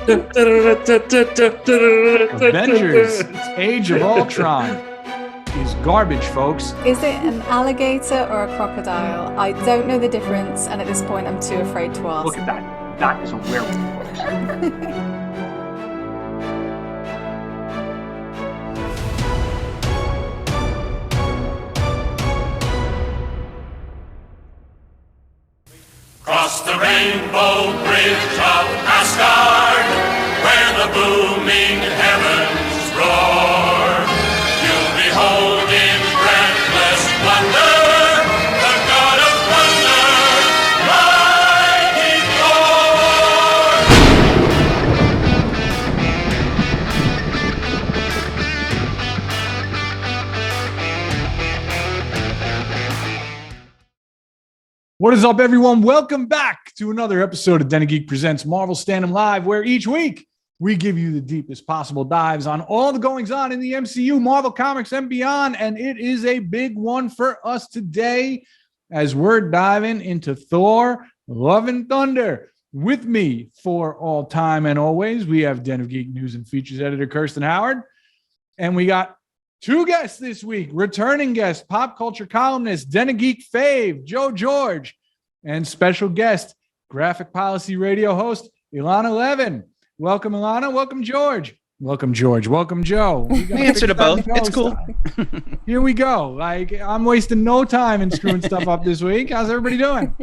Avengers Age of Ultron is garbage, folks. Is it an alligator or a crocodile? I don't know the difference, and at this point I'm too afraid to ask. Look at that. That is a werewolf, folks. Cross the rainbow bridge of Asgard, where the booming heavens roar. You'll behold in breathless wonder the god of thunder, mighty What is up, everyone? Welcome back to another episode of Den of Geek Presents Marvel Standom Live, where each week we give you the deepest possible dives on all the goings-on in the MCU, Marvel Comics, and beyond. And it is a big one for us today as we're diving into Thor, Love and Thunder. With me for all time and always, we have Den of Geek News and Features editor Kirsten Howard. And we got two guests this week, returning guest, pop culture columnist, Den of Geek fave, Joe George, and special guest, graphic policy radio host, Elana Levin. Welcome, Elana. Welcome, George. Welcome, George. Welcome, Joe. I answer to both. It's cool. Here we go. Like, I'm wasting no time in screwing stuff up this week. How's everybody doing?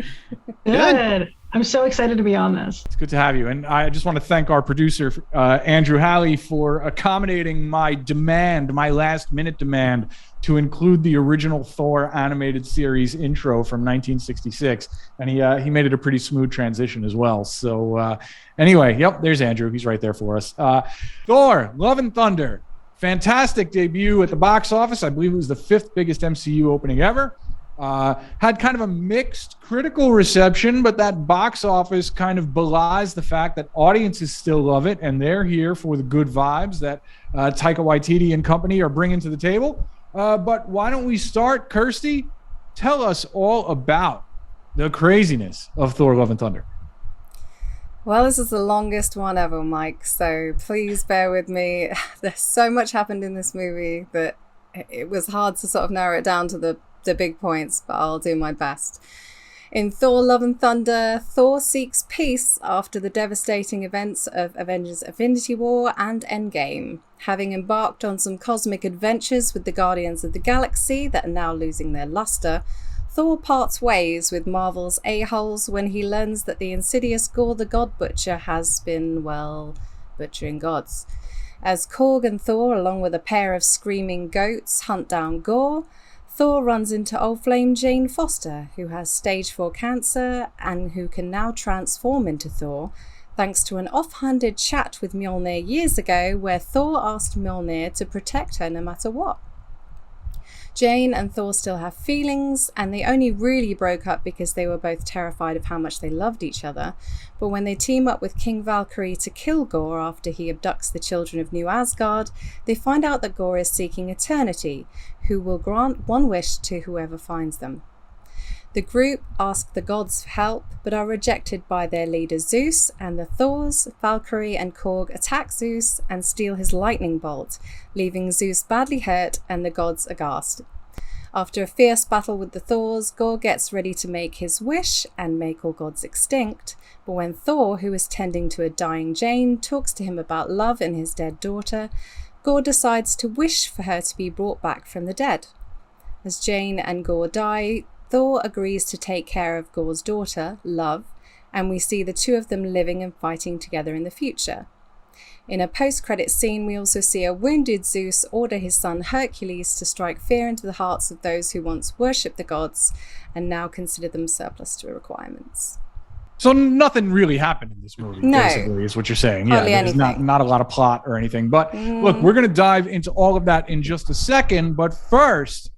Good. I'm so excited to be on this. It's good to have you. And I just want to thank our producer, Andrew Halley, for accommodating my demand, my last-minute demand, to include the original Thor animated series intro from 1966. And he made it a pretty smooth transition as well. So anyway, yep, there's Andrew. He's right there for us. Thor, Love and Thunder. Fantastic debut at the box office. I believe it was the 5th biggest MCU opening ever. Had kind of a mixed critical reception, but that box office kind of belies the fact that audiences still love it, and they're here for the good vibes that Taika Waititi and company are bringing to the table. But why don't we start, Kirsty? Tell us all about the craziness of Thor, Love and Thunder. Well, this is the longest one ever, Mike, so please bear with me. There's so much happened in this movie that it was hard to sort of narrow it down to the big points, but I'll do my best. In Thor, Love and Thunder, Thor seeks peace after the devastating events of Avengers Infinity War and Endgame. Having embarked on some cosmic adventures with the Guardians of the Galaxy that are now losing their luster, Thor parts ways with Marvel's a-holes when he learns that the insidious Gore the God Butcher has been, well, butchering gods. As Korg and Thor, along with a pair of screaming goats, hunt down Gore, Thor runs into old flame Jane Foster, who has stage 4 cancer and who can now transform into Thor, thanks to an off-handed chat with Mjolnir years ago where Thor asked Mjolnir to protect her no matter what. Jane and Thor still have feelings, and they only really broke up because they were both terrified of how much they loved each other. But when they team up with King Valkyrie to kill Gore after he abducts the children of New Asgard, they find out that Gore is seeking eternity, who will grant one wish to whoever finds them. The group ask the gods for help, but are rejected by their leader Zeus, and the Thors, Valkyrie and Korg attack Zeus and steal his lightning bolt, leaving Zeus badly hurt and the gods aghast. After a fierce battle with the Thors, Gore gets ready to make his wish and make all gods extinct, but when Thor, who is tending to a dying Jane, talks to him about love and his dead daughter, Gore decides to wish for her to be brought back from the dead. As Jane and Gore die, Thor agrees to take care of Gore's daughter, Love, and we see the two of them living and fighting together in the future. In a post-credit scene, we also see a wounded Zeus order his son Hercules to strike fear into the hearts of those who once worshipped the gods and now consider them surplus to requirements. So nothing really happened in this movie, basically, is what you're saying. Hardly There's not a lot of plot or anything. But look, we're going to dive into all of that in just a second. But first,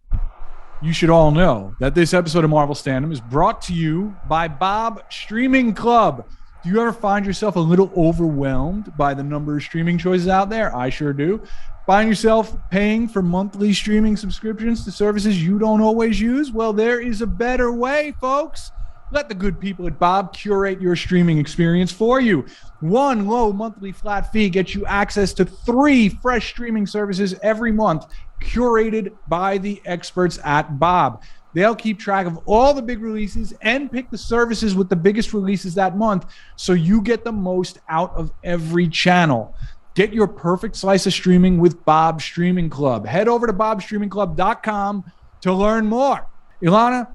you should all know that this episode of Marvel Standom is brought to you by Bob Streaming Club. Do you ever find yourself a little overwhelmed by the number of streaming choices out there? I sure do. Find yourself paying for monthly streaming subscriptions to services you don't always use? Well, there is a better way, folks. Let the good people at Bob curate your streaming experience for you. One low monthly flat fee gets you access to 3 fresh streaming services every month, curated by the experts at Bob. They'll keep track of all the big releases and pick the services with the biggest releases that month, so you get the most out of every channel. Get your perfect slice of streaming with Bob Streaming Club. Head over to bobstreamingclub.com to learn more. Elana,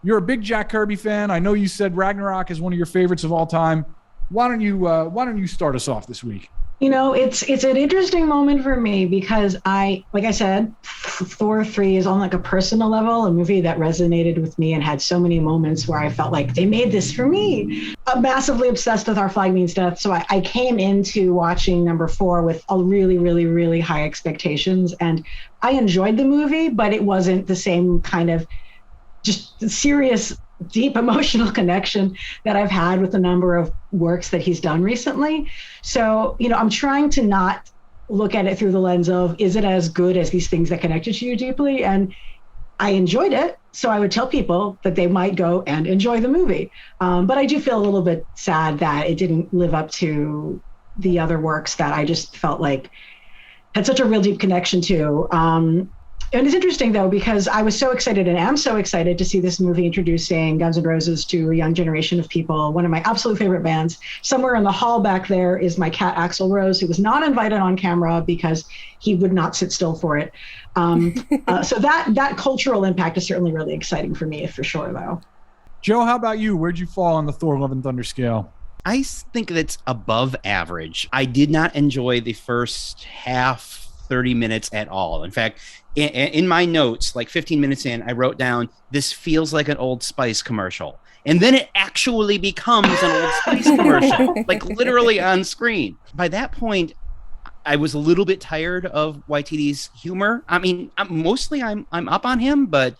you're a big Jack Kirby fan. I know you said Ragnarok is one of your favorites of all time. Why don't you start us off this week? You know, it's an interesting moment for me because like I said, Thor 3 is on like a personal level, a movie that resonated with me and had so many moments where I felt like they made this for me. I'm massively obsessed with Our Flag Means Death. So I came into watching number 4 with a really, really, really high expectations. And I enjoyed the movie, but it wasn't the same kind of just serious, deep emotional connection that I've had with a number of works that he's done recently. So, you know, I'm trying to not look at it through the lens of, is it as good as these things that connected to you deeply? And I enjoyed it. So I would tell people that they might go and enjoy the movie. But I do feel a little bit sad that it didn't live up to the other works that I just felt like had such a real deep connection to. And it's interesting, though, because I was so excited and am so excited to see this movie introducing Guns N' Roses to a young generation of people, one of my absolute favorite bands. Somewhere in the hall back there is my cat, Axl Rose, who was not invited on camera because he would not sit still for it. So that cultural impact is certainly really exciting for me, for sure, though. Joe, how about you? Where'd you fall on the Thor Love and Thunder scale? I think that's above average. I did not enjoy the first half 30 minutes at all. In fact, in my notes, like 15 minutes in, I wrote down, this feels like an Old Spice commercial. And then it actually becomes an Old Spice commercial, like literally on screen. By that point, I was a little bit tired of YTD's humor. I mean, mostly I'm up on him, but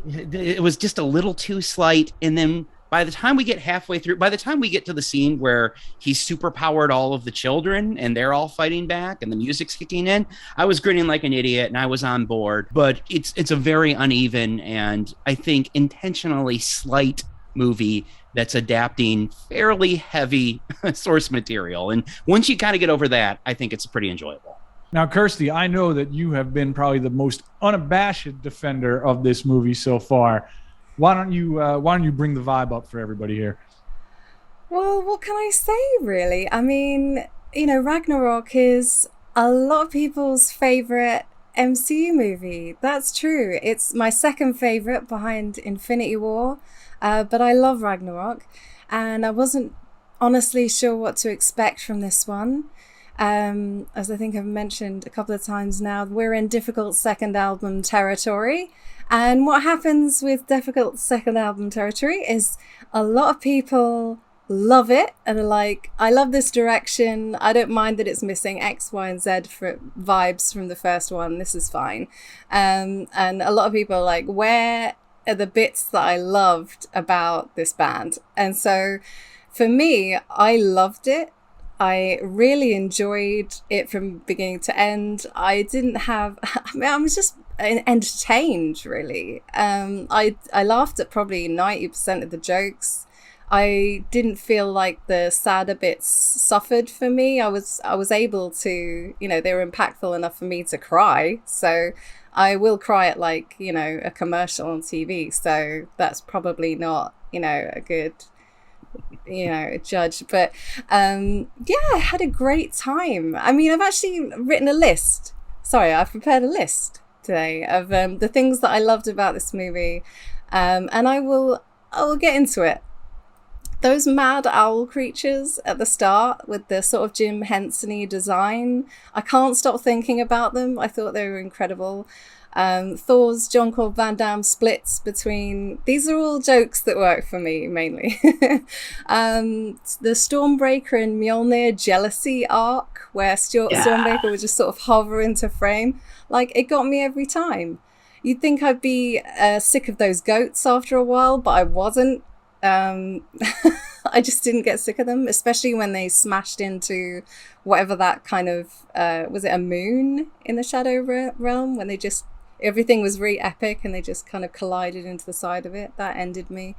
it was just a little too slight. And then by the time we get halfway through, by the time we get to the scene where he's superpowered all of the children and they're all fighting back and the music's kicking in, I was grinning like an idiot and I was on board. But it's a very uneven and I think intentionally slight movie that's adapting fairly heavy source material. And once you kind of get over that, I think it's pretty enjoyable. Now, Kirsty, I know that you have been probably the most unabashed defender of this movie so far. Why don't you bring the vibe up for everybody here? Well, what can I say, really? I mean, you know, Ragnarok is a lot of people's favorite MCU movie. That's true. It's my second favorite behind Infinity War, but I love Ragnarok, and I wasn't honestly sure what to expect from this one. As I think I've mentioned a couple of times now, we're in difficult second album territory. And what happens with difficult second album territory is a lot of people love it and are like, I love this direction. I don't mind that it's missing X, Y, and Z for vibes from the first one. This is fine. And a lot of people are like, where are the bits that I loved about this band? And so for me, I loved it. I really enjoyed it from beginning to end. I was just entertained, really. I laughed at probably 90% of the jokes. I didn't feel like the sadder bits suffered for me. I was able to, you know, they were impactful enough for me to cry. So I will cry at, like, you know, a commercial on TV. So that's probably not, you know, a good, you know, judge. But yeah, I had a great time. I mean, I've actually written a list. I've prepared a list today of the things that I loved about this movie, and I will get into it. Those mad owl creatures at the start with the sort of Jim Henson-y design, I can't stop thinking about them. I thought they were incredible. Thor's Jean-Claude Van Damme splits between... These are all jokes that work for me, mainly. The Stormbreaker and Mjolnir jealousy arc, where Stormbreaker would just sort of hover into frame. Like, it got me every time. You'd think I'd be sick of those goats after a while, but I wasn't. I just didn't get sick of them, especially when they smashed into whatever that kind of... was it a moon in the Shadow Realm? When they just... Everything was really epic and they just kind of collided into the side of it. That ended me.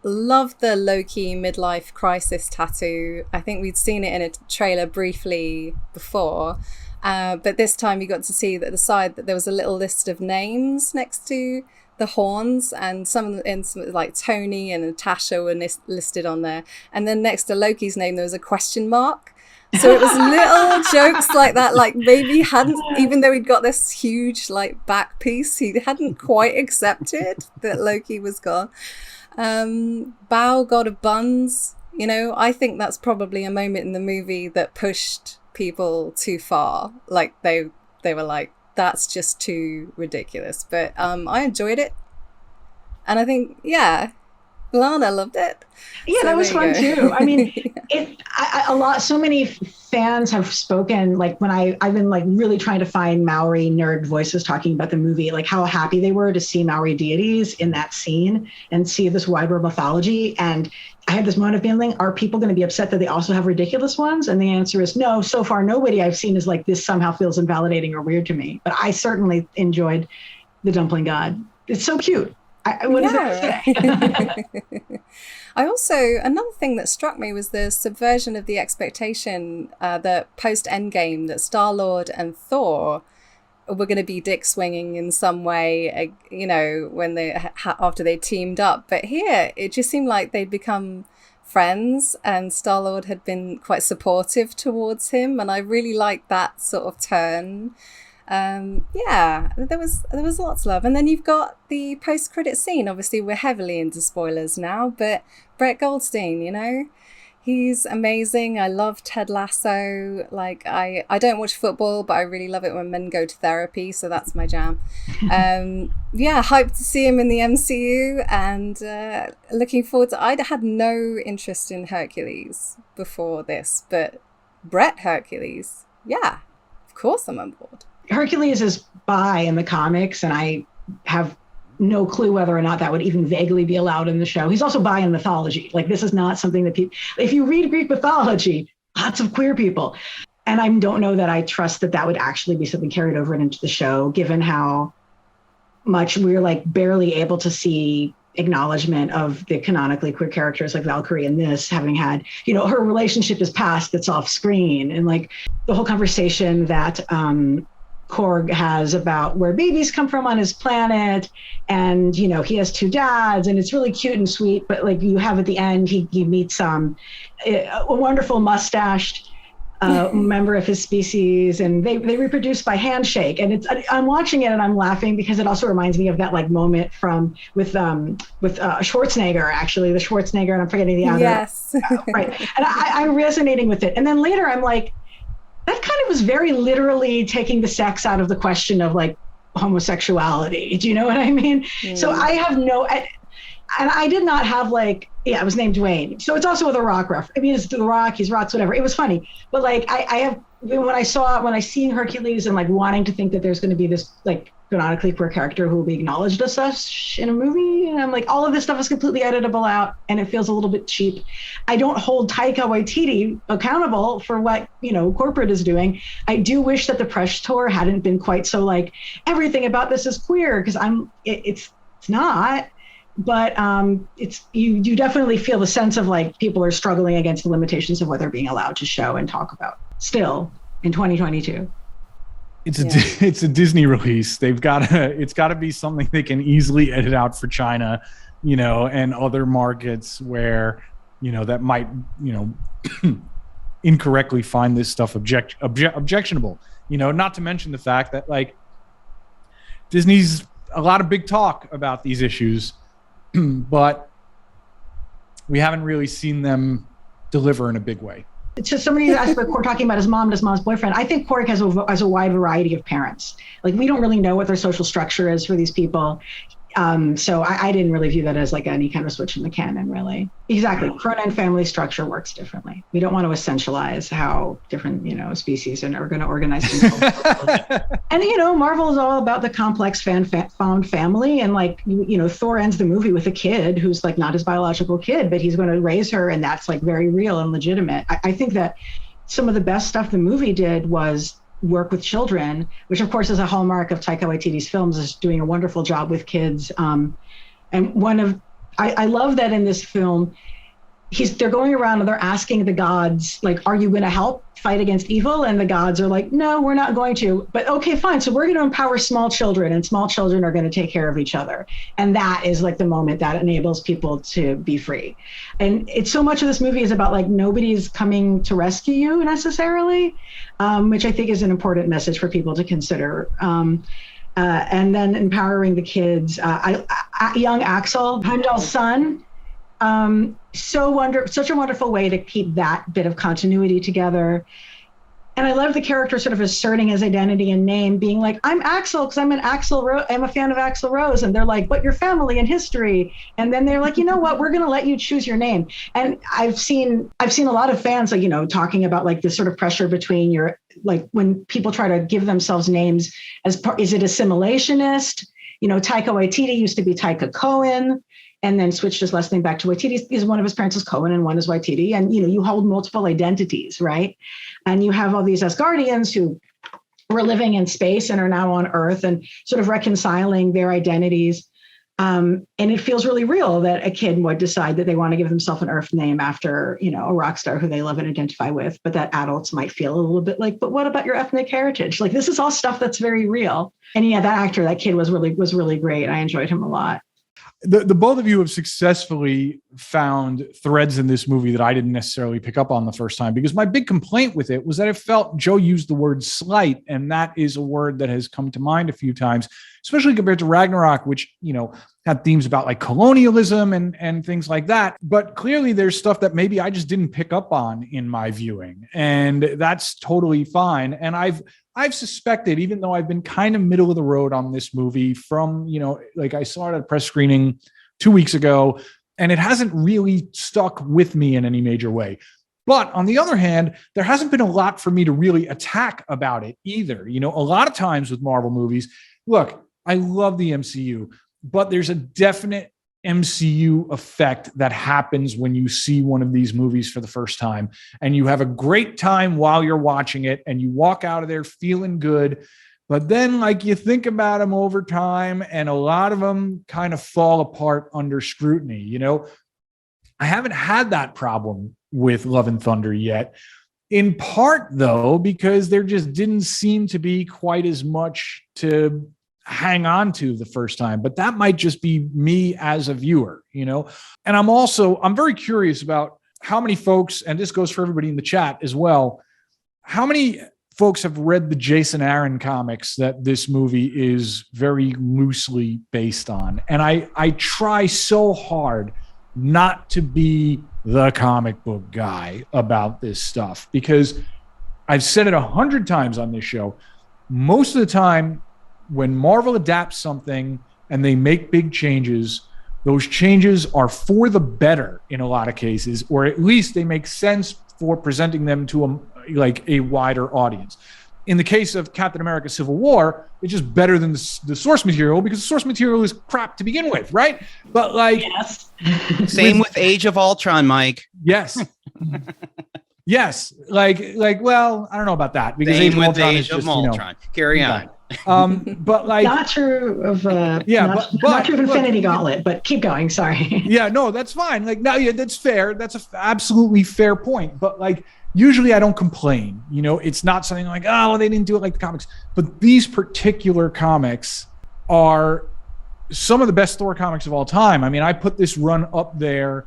love the Loki midlife crisis tattoo. I think we'd seen it in a trailer briefly before, but this time you got to see that the side that there was a little list of names next to the horns, and some like Tony and Natasha were listed on there, and then next to Loki's name there was a question mark. So it was little jokes like that, like maybe he hadn't, even though he'd got this huge like back piece, he hadn't quite accepted that Loki was gone. Bao God of Buns, you know, I think that's probably a moment in the movie that pushed people too far. Like they were like, that's just too ridiculous. But I enjoyed it, and I think Elana loved it. Yeah, so that was fun too. I mean, so many fans have spoken, like when I've been like really trying to find Maori nerd voices talking about the movie, like how happy they were to see Maori deities in that scene and see this wide world mythology. And I had this moment of feeling, are people going to be upset that they also have ridiculous ones? And the answer is no. So far, nobody I've seen is like, this somehow feels invalidating or weird to me. But I certainly enjoyed the Dumpling God. It's so cute. What is it to say? Another thing that struck me was the subversion of the expectation that post-Endgame that Star-Lord and Thor were going to be dick swinging in some way, you know, when after they teamed up. But here, it just seemed like they'd become friends, and Star-Lord had been quite supportive towards him, and I really liked that sort of turn. There was lots of love. And then you've got the post-credit scene. Obviously we're heavily into spoilers now, but Brett Goldstein, you know, he's amazing. I love Ted Lasso. Like I don't watch football, but I really love it when men go to therapy, so that's my jam. Hyped to see him in the MCU, and looking forward to. I had no interest in Hercules before this, but Brett Hercules, yeah, of course I'm on board. Hercules is bi in the comics, and I have no clue whether or not that would even vaguely be allowed in the show. He's also bi in mythology. Like, this is not something that people, if you read Greek mythology, lots of queer people. And I don't know that I trust that would actually be something carried over into the show, given how much we're like barely able to see acknowledgement of the canonically queer characters like Valkyrie in this, having had, you know, her relationship is past that's off screen. And like the whole conversation that, Korg has about where babies come from on his planet, and you know he has two dads, and it's really cute and sweet. But like you have at the end, he meets a wonderful mustached member of his species, and they reproduce by handshake. And I'm watching it and I'm laughing because it also reminds me of that like moment with Schwarzenegger, actually the Schwarzenegger, and I'm forgetting the other. Yes, right. And I'm resonating with it. And then later I'm like, that kind of was very literally taking the sex out of the question of like homosexuality. Do you know what I mean? Mm. So I have and I did not have like, it was named Dwayne. So it's also with a rock reference. I mean, it's The Rock, he's rocks, whatever. It was funny. But like, I have, when I seen Hercules and like wanting to think that there's going to be this like canonically queer character who will be acknowledged as such in a movie, and I'm like, all of this stuff is completely editable out, and it feels a little bit cheap. I don't hold Taika Waititi accountable for what, you know, corporate is doing. I do wish that the press tour hadn't been quite so like everything about this is queer, because it's not. But it's you definitely feel the sense of like people are struggling against the limitations of what they're being allowed to show and talk about still in 2022. It's a Disney release. It's got to be something they can easily edit out for China, you know, and other markets where, you know, that might, you know, incorrectly find this stuff objectionable. You know, not to mention the fact that like Disney's a lot of big talk about these issues, but we haven't really seen them deliver in a big way. So somebody asked about Korg talking about his mom and his mom's boyfriend. I think Korg has a wide variety of parents. Like, we don't really know what their social structure is for these people. So I didn't really view that as like any kind of switch in the canon, really. Exactly. Cronin family structure works differently. We don't want to essentialize how different, you know, species are going to organize themselves. And, you know, Marvel is all about the complex found family. And like, you know, Thor ends the movie with a kid who's like not his biological kid, but he's going to raise her. And that's like very real and legitimate. I think that some of the best stuff the movie did was work with children, which of course is a hallmark of Taika Waititi's films, is doing a wonderful job with kids. And one of I love that in this film, they're going around and they're asking the gods, like, are you going to help fight against evil? And the gods are like, no, we're not going to. But okay, fine. So we're going to empower small children, and small children are going to take care of each other. And that is like the moment that enables people to be free. And it's so much of this movie is about like nobody's coming to rescue you necessarily, which I think is an important message for people to consider. And then empowering the kids. Young Axel, Heimdall's son, such a wonderful way to keep that bit of continuity together. And I love the character sort of asserting his identity and name, being like, I'm Axel because I'm I'm a fan of Axl Rose. And they're like, but your family and history. And then they're like, you know what, we're going to let you choose your name. And I've seen a lot of fans, like, you know, talking about like this sort of pressure between like when people try to give themselves names is it assimilationist? You know, Taika Waititi used to be Taika Cohen, and then switched his last name back to Waititi, because one of his parents is Cohen and one is Waititi. And, you know, you hold multiple identities, right? And you have all these Asgardians who were living in space and are now on Earth and sort of reconciling their identities. And it feels really real that a kid would decide that they want to give themselves an Earth name after, you know, a rock star who they love and identify with, but that adults might feel a little bit like, but what about your ethnic heritage? Like, this is all stuff that's very real. And yeah, that kid was really great. I enjoyed him a lot. The both of you have successfully found threads in this movie that I didn't necessarily pick up on the first time, because my big complaint with it was that it felt, Joe used the word slight, and that is a word that has come to mind a few times, especially compared to Ragnarok, which, you know, had themes about like colonialism and things like that. But clearly there's stuff that maybe I just didn't pick up on in my viewing, and that's totally fine. And I've suspected, even though I've been kind of middle of the road on this movie from, you know, like I saw it at a press screening 2 weeks ago, and it hasn't really stuck with me in any major way. But on the other hand, there hasn't been a lot for me to really attack about it either. You know, a lot of times with Marvel movies, look, I love the MCU, but there's a definite MCU effect that happens when you see one of these movies for the first time, and you have a great time while you're watching it, and you walk out of there feeling good. But then, like, you think about them over time, and a lot of them kind of fall apart under scrutiny. You know, I haven't had that problem with Love and Thunder yet, in part, though, because there just didn't seem to be quite as much to hang on to the first time. But that might just be me as a viewer, you know. And I'm very curious about how many folks, and this goes for everybody in the chat as well, how many folks have read the Jason Aaron comics that this movie is very loosely based on. And I try so hard not to be the comic book guy about this stuff, because I've said it 100 times on this show. Most of the time, when Marvel adapts something and they make big changes, those changes are for the better in a lot of cases, or at least they make sense for presenting them to a wider audience. In the case of Captain America Civil War, it's just better than the source material, because the source material is crap to begin with, right? But like, yes. Same with Age of Ultron, Mike. Yes. Yes. Like, well, I don't know about that, because Same Age of with Ultron Age is just, of Ultron. Carry on. But like, not true of not true of Infinity Gauntlet, but keep going. Sorry. Yeah, no, that's fine. Like, no, yeah, that's fair. That's a absolutely fair point. But like, usually I don't complain. You know, it's not something like, oh, well, they didn't do it like the comics. But these particular comics are some of the best Thor comics of all time. I mean, I put this run up there.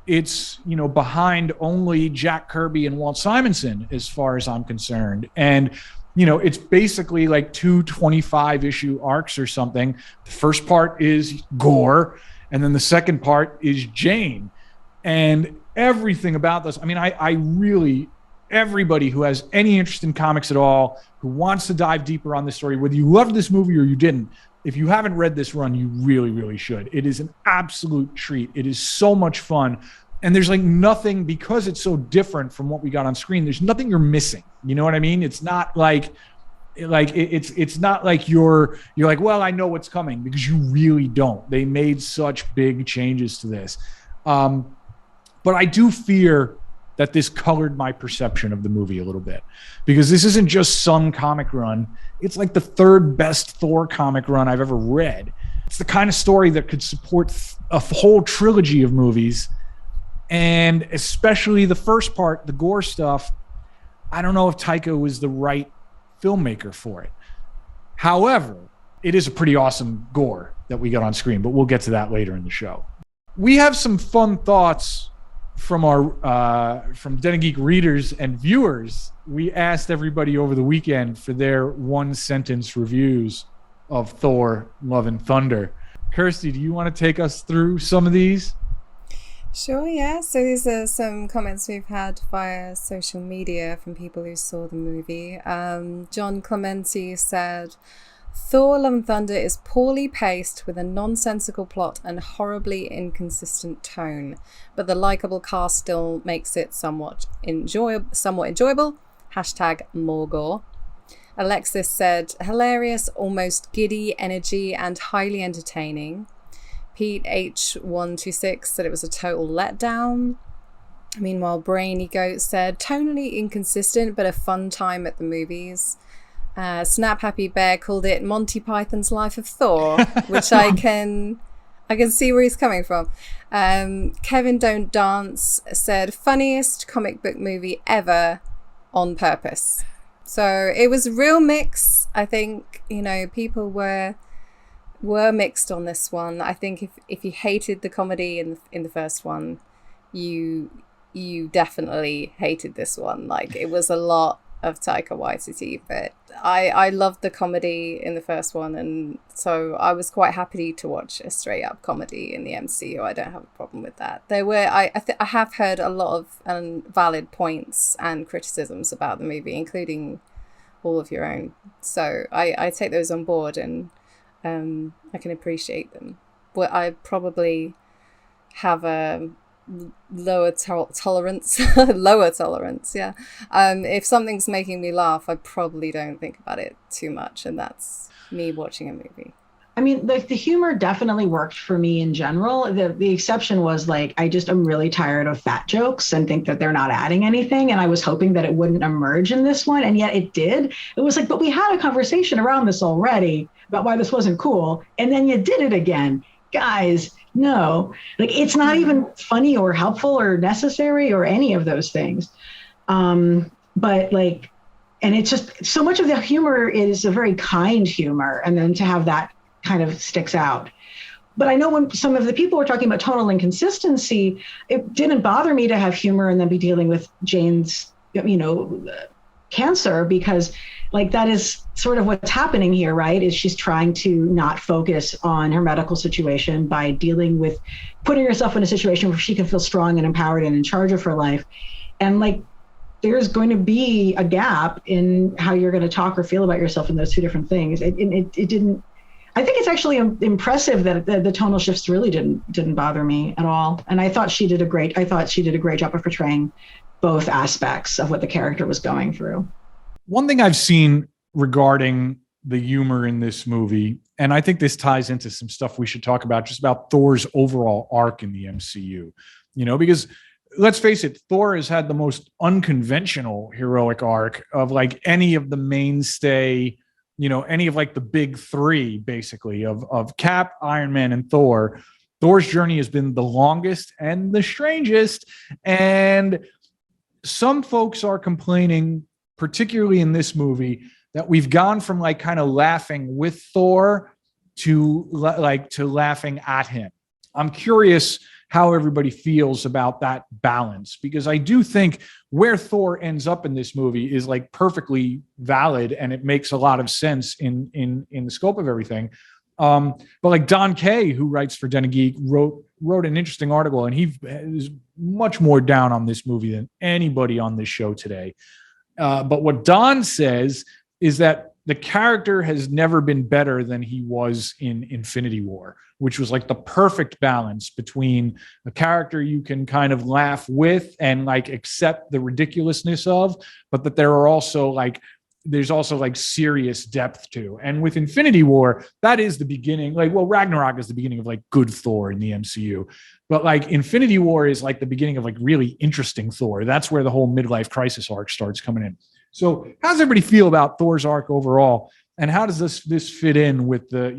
It's, you know, behind only Jack Kirby and Walt Simonson as far as I'm concerned. And you know, it's basically like 2 25-issue arcs or something. The first part is Gore, and then the second part is Jane. And everything about this, I mean, I really, everybody who has any interest in comics at all, who wants to dive deeper on this story, whether you loved this movie or you didn't, if you haven't read this run, you really, really should. It is an absolute treat. It is so much fun. And there's like nothing, because it's so different from what we got on screen, there's nothing you're missing. You know what I mean? It's not like it's not like you're like, well, I know what's coming, because you really don't. They made such big changes to this. But I do fear that this colored my perception of the movie a little bit, because this isn't just some comic run. It's like the third best Thor comic run I've ever read. It's the kind of story that could support a whole trilogy of movies. And especially the first part, the Gore stuff, I don't know if Taika was the right filmmaker for it. However, it is a pretty awesome Gore that we got on screen, but we'll get to that later in the show. We have some fun thoughts from our from Den of Geek readers and viewers. We asked everybody over the weekend for their one-sentence reviews of Thor: Love and Thunder. Kirsty, do you want to take us through some of these? Sure, yeah. So these are some comments we've had via social media from people who saw the movie. John Clementi said, Thor: Love and Thunder is poorly paced with a nonsensical plot and horribly inconsistent tone, but the likable cast still makes it somewhat enjoyable. Hashtag more Gore. Alexis said, hilarious, almost giddy energy and highly entertaining. Pete H126 said it was a total letdown. Meanwhile, Brainy Goat said, tonally inconsistent, but a fun time at the movies. Snap Happy Bear called it Monty Python's Life of Thor, which I can see where he's coming from. Kevin Don't Dance said, funniest comic book movie ever on purpose. So it was a real mix. I think, people were mixed on this one. I think if you hated the comedy in the first one, you definitely hated this one. Like, it was a lot of Taika Waititi, but I loved the comedy in the first one, and so I was quite happy to watch a straight up comedy in the MCU. I don't have a problem with that. I have heard a lot of valid points and criticisms about the movie, including all of your own. So I take those on board, and I can appreciate them. But I probably have a lower tolerance. Yeah. If something's making me laugh, I probably don't think about it too much, and that's me watching a movie. I mean, the humor definitely worked for me in general. The exception was, like, I'm really tired of fat jokes and think that they're not adding anything. And I was hoping that it wouldn't emerge in this one. And yet it did. It was like, but we had a conversation around this already about why this wasn't cool. And then you did it again. Guys, no, like, it's not even funny or helpful or necessary or any of those things. But like, and it's just so much of the humor is a very kind humor. And then to have that kind of sticks out. But I know when some of the people were talking about tonal inconsistency, it didn't bother me to have humor and then be dealing with Jane's, cancer, because like that is sort of what's happening here, right? Is she's trying to not focus on her medical situation by dealing with putting herself in a situation where she can feel strong and empowered and in charge of her life. And like, there's going to be a gap in how you're going to talk or feel about yourself in those two different things. It didn't. I think it's actually impressive that the tonal shifts really didn't bother me at all. And I thought she did a great job of portraying both aspects of what the character was going through. One thing I've seen regarding the humor in this movie, and I think this ties into some stuff we should talk about, just about Thor's overall arc in the MCU, because let's face it, Thor has had the most unconventional heroic arc of like any of the mainstay, any of like the big three, basically, of Cap, Iron Man, and Thor. Thor's journey has been the longest and the strangest. And some folks are complaining, particularly in this movie, that we've gone from like kind of laughing with Thor to laughing at him. I'm curious how everybody feels about that balance, because I do think where Thor ends up in this movie is like perfectly valid, and it makes a lot of sense in the scope of everything. But like Don Kay, who writes for Den of Geek, wrote an interesting article, and he is much more down on this movie than anybody on this show today. But what Don says is that the character has never been better than he was in Infinity War, which was like the perfect balance between a character you can kind of laugh with and like accept the ridiculousness of, but that there's also like serious depth to. And with Infinity War, that is the beginning. Ragnarok is the beginning of like good Thor in the MCU, but like Infinity War is like the beginning of like really interesting Thor. That's where the whole midlife crisis arc starts coming in. So how does everybody feel about Thor's arc overall? And how does this fit in with the,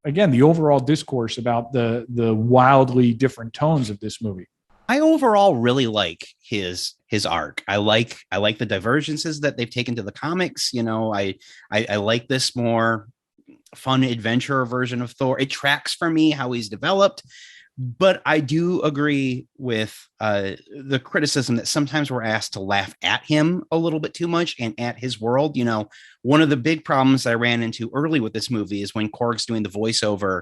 again, the overall discourse about the wildly different tones of this movie. I overall really like his arc. I like the divergences that they've taken to the comics. You know, I like this more fun adventure version of Thor. It tracks for me how he's developed, but I do agree with the criticism that sometimes we're asked to laugh at him a little bit too much and at his world. You know, one of the big problems I ran into early with this movie is when Korg's doing the voiceover,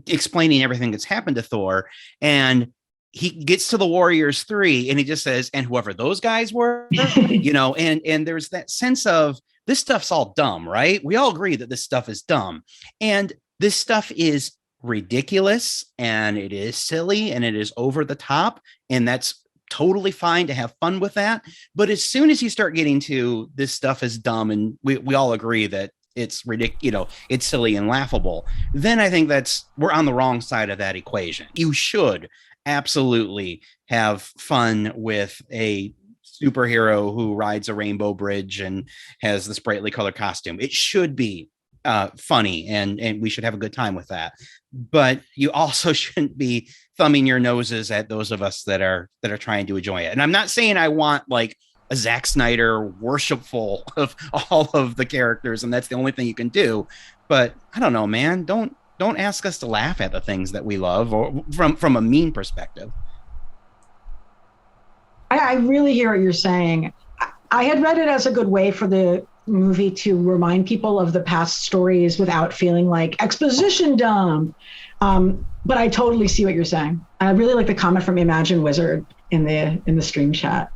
explaining everything that's happened to Thor, and he gets to the Warriors 3 and he just says, and whoever those guys were, you know, and there's that sense of this stuff's all dumb, right? We all agree that this stuff is dumb. And this stuff is ridiculous and it is silly and it is over the top. And that's totally fine to have fun with that. But as soon as you start getting to this stuff is dumb and we all agree that it's ridiculous, you know, it's silly and laughable, then I think we're on the wrong side of that equation. You should absolutely have fun with a superhero who rides a rainbow bridge and has this brightly colored costume. It should be funny and we should have a good time with that. But you also shouldn't be thumbing your noses at those of us that are trying to enjoy it. And I'm not saying I want like a Zack Snyder worshipful of all of the characters and that's the only thing you can do. But I don't know, man, don't ask us to laugh at the things that we love or from a mean perspective. I really hear what you're saying. I had read it as a good way for the movie to remind people of the past stories without feeling like exposition dumb. But I totally see what you're saying. I really like the comment from Imagine Wizard in the stream chat.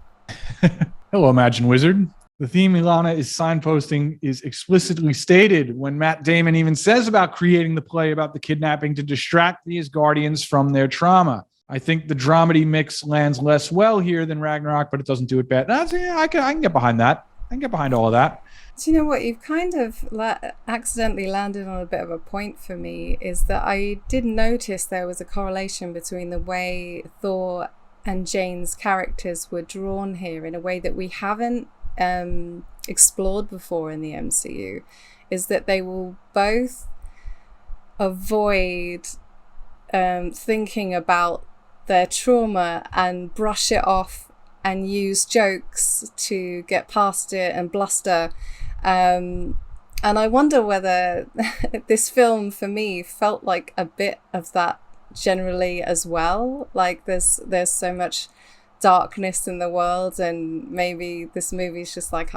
Hello, Imagine Wizard. The theme Elana is signposting is explicitly stated when Matt Damon even says about creating the play about the kidnapping to distract the Asgardians from their trauma. I think the dramedy mix lands less well here than Ragnarok, but it doesn't do it bad. I can get behind that. I can get behind all of that. Do you know what? You've kind of accidentally landed on a bit of a point for me, is that I did notice there was a correlation between the way Thor and Jane's characters were drawn here in a way that we haven't explored before in the MCU, is that they will both avoid thinking about their trauma and brush it off and use jokes to get past it and bluster. And I wonder whether this film for me felt like a bit of that generally as well. Like there's so much darkness in the world, and maybe this movie's just like,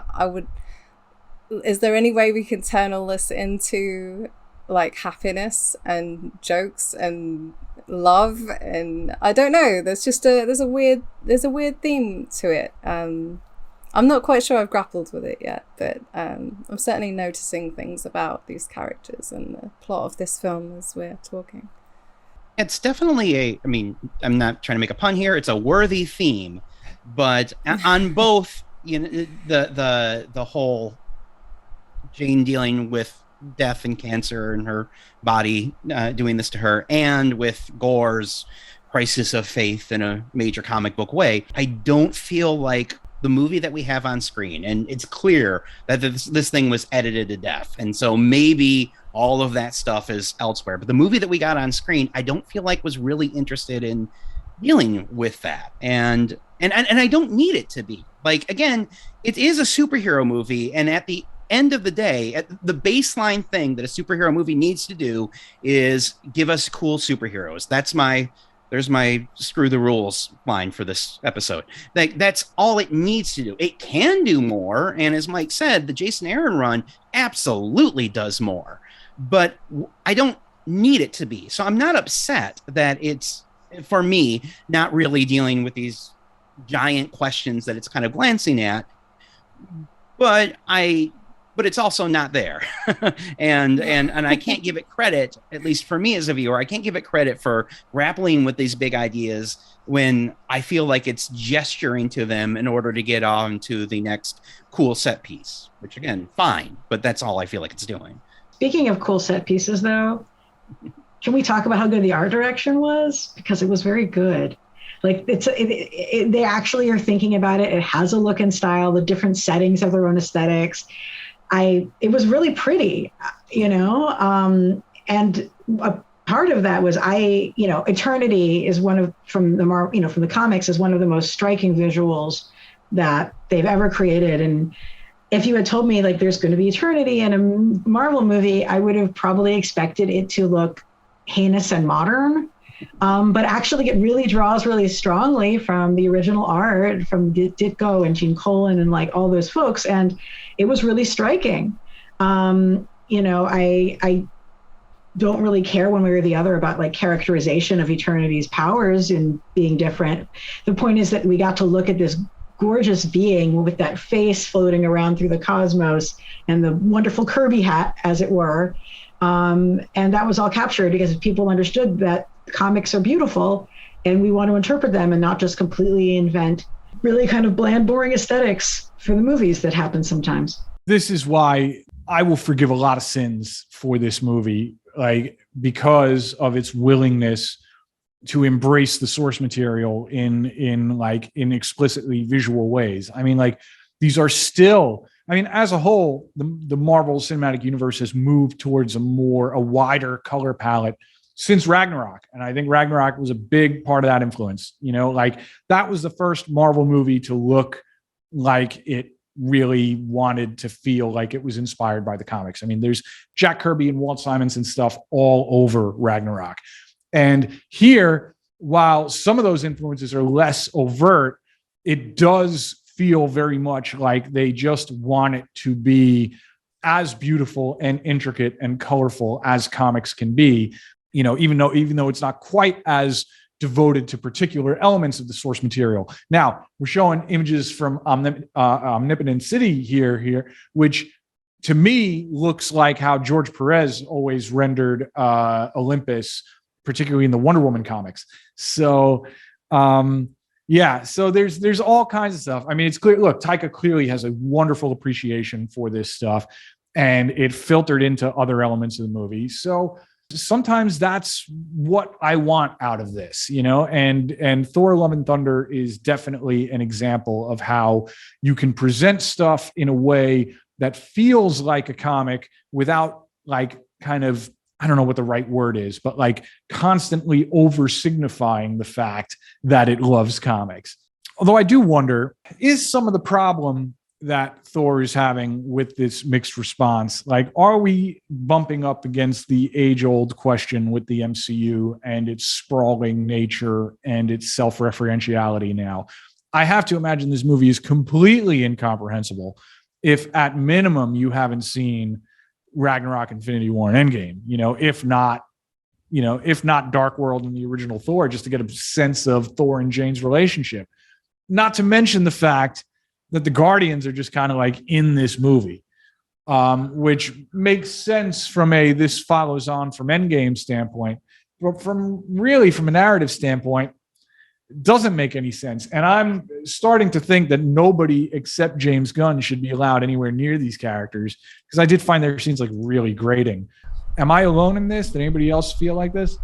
is there any way we can turn all this into like happiness and jokes and love? And I don't know, there's a weird theme to it. I'm not quite sure I've grappled with it yet, but I'm certainly noticing things about these characters and the plot of this film as we're talking. It's definitely I'm not trying to make a pun here. It's a worthy theme, but on both, you know, the whole Jane dealing with death and cancer and her body doing this to her, and with Gore's crisis of faith in a major comic book way, I don't feel like the movie that we have on screen, and it's clear that this thing was edited to death, and so maybe all of that stuff is elsewhere, but the movie that we got on screen, I don't feel like was really interested in dealing with that, and I don't need it to be. Like, again, it is a superhero movie, and at the end of the day, the baseline thing that a superhero movie needs to do is give us cool superheroes. There's my screw the rules line for this episode. That's all it needs to do. It can do more, and as Mike said, the Jason Aaron run absolutely does more, but I don't need it to be. So I'm not upset that it's, for me, not really dealing with these giant questions that it's kind of glancing at, but it's also not there. and I can't give it credit, at least for me as a viewer, I can't give it credit for grappling with these big ideas when I feel like it's gesturing to them in order to get on to the next cool set piece, which again, fine, but that's all I feel like it's doing. Speaking of cool set pieces though, can we talk about how good the art direction was? Because it was very good. Like they actually are thinking about it. It has a look and style. The different settings have their own aesthetics. It was really pretty, you know, And a part of that was Eternity is from the comics is one of the most striking visuals that they've ever created. And if you had told me like there's going to be Eternity in a Marvel movie, I would have probably expected it to look heinous and modern. But actually it really draws really strongly from the original art from Ditko and Gene Colan and like all those folks. And it was really striking. I don't really care one way or the other about like characterization of Eternity's powers and being different. The point is that we got to look at this gorgeous being with that face floating around through the cosmos and the wonderful Kirby hat, as it were. And that was all captured because people understood that comics are beautiful and we want to interpret them and not just completely invent really kind of bland, boring aesthetics for the movies that happen sometimes. This is why I will forgive a lot of sins for this movie, like because of its willingness to embrace the source material in explicitly visual ways. I mean, like these are still, I mean, as a whole, the Marvel Cinematic Universe has moved towards a wider color palette since Ragnarok. And I think Ragnarok was a big part of that influence. Like that was the first Marvel movie to look like it really wanted to feel like it was inspired by the comics. I mean, there's Jack Kirby and Walt Simonson stuff all over Ragnarok. And here, while some of those influences are less overt, it does feel very much like they just want it to be as beautiful and intricate and colorful as comics can be, even though it's not quite as devoted to particular elements of the source material. Now, we're showing images from Omnipotent City here, which to me looks like how George Perez always rendered Olympus, particularly in the Wonder Woman comics. So, so there's all kinds of stuff. I mean, it's clear. Look, Taika clearly has a wonderful appreciation for this stuff, and it filtered into other elements of the movie. So sometimes that's what I want out of this, and Thor: Love and Thunder is definitely an example of how you can present stuff in a way that feels like a comic without like kind of, I don't know what the right word is, but like constantly over signifying the fact that it loves comics. Although I do wonder, is some of the problem that Thor is having with this mixed response, like, are we bumping up against the age-old question with the MCU and its sprawling nature and its self-referentiality now? I have to imagine this movie is completely incomprehensible if at minimum you haven't seen Ragnarok, Infinity War, and Endgame, if not Dark World and the original Thor, just to get a sense of Thor and Jane's relationship. Not to mention the fact that the Guardians are just kind of like in this movie, which makes sense from this follows on from Endgame standpoint, but from a narrative standpoint, doesn't make any sense. And I'm starting to think that nobody except James Gunn should be allowed anywhere near these characters, because I did find their scenes like really grating. Am I alone in this? Did anybody else feel like this?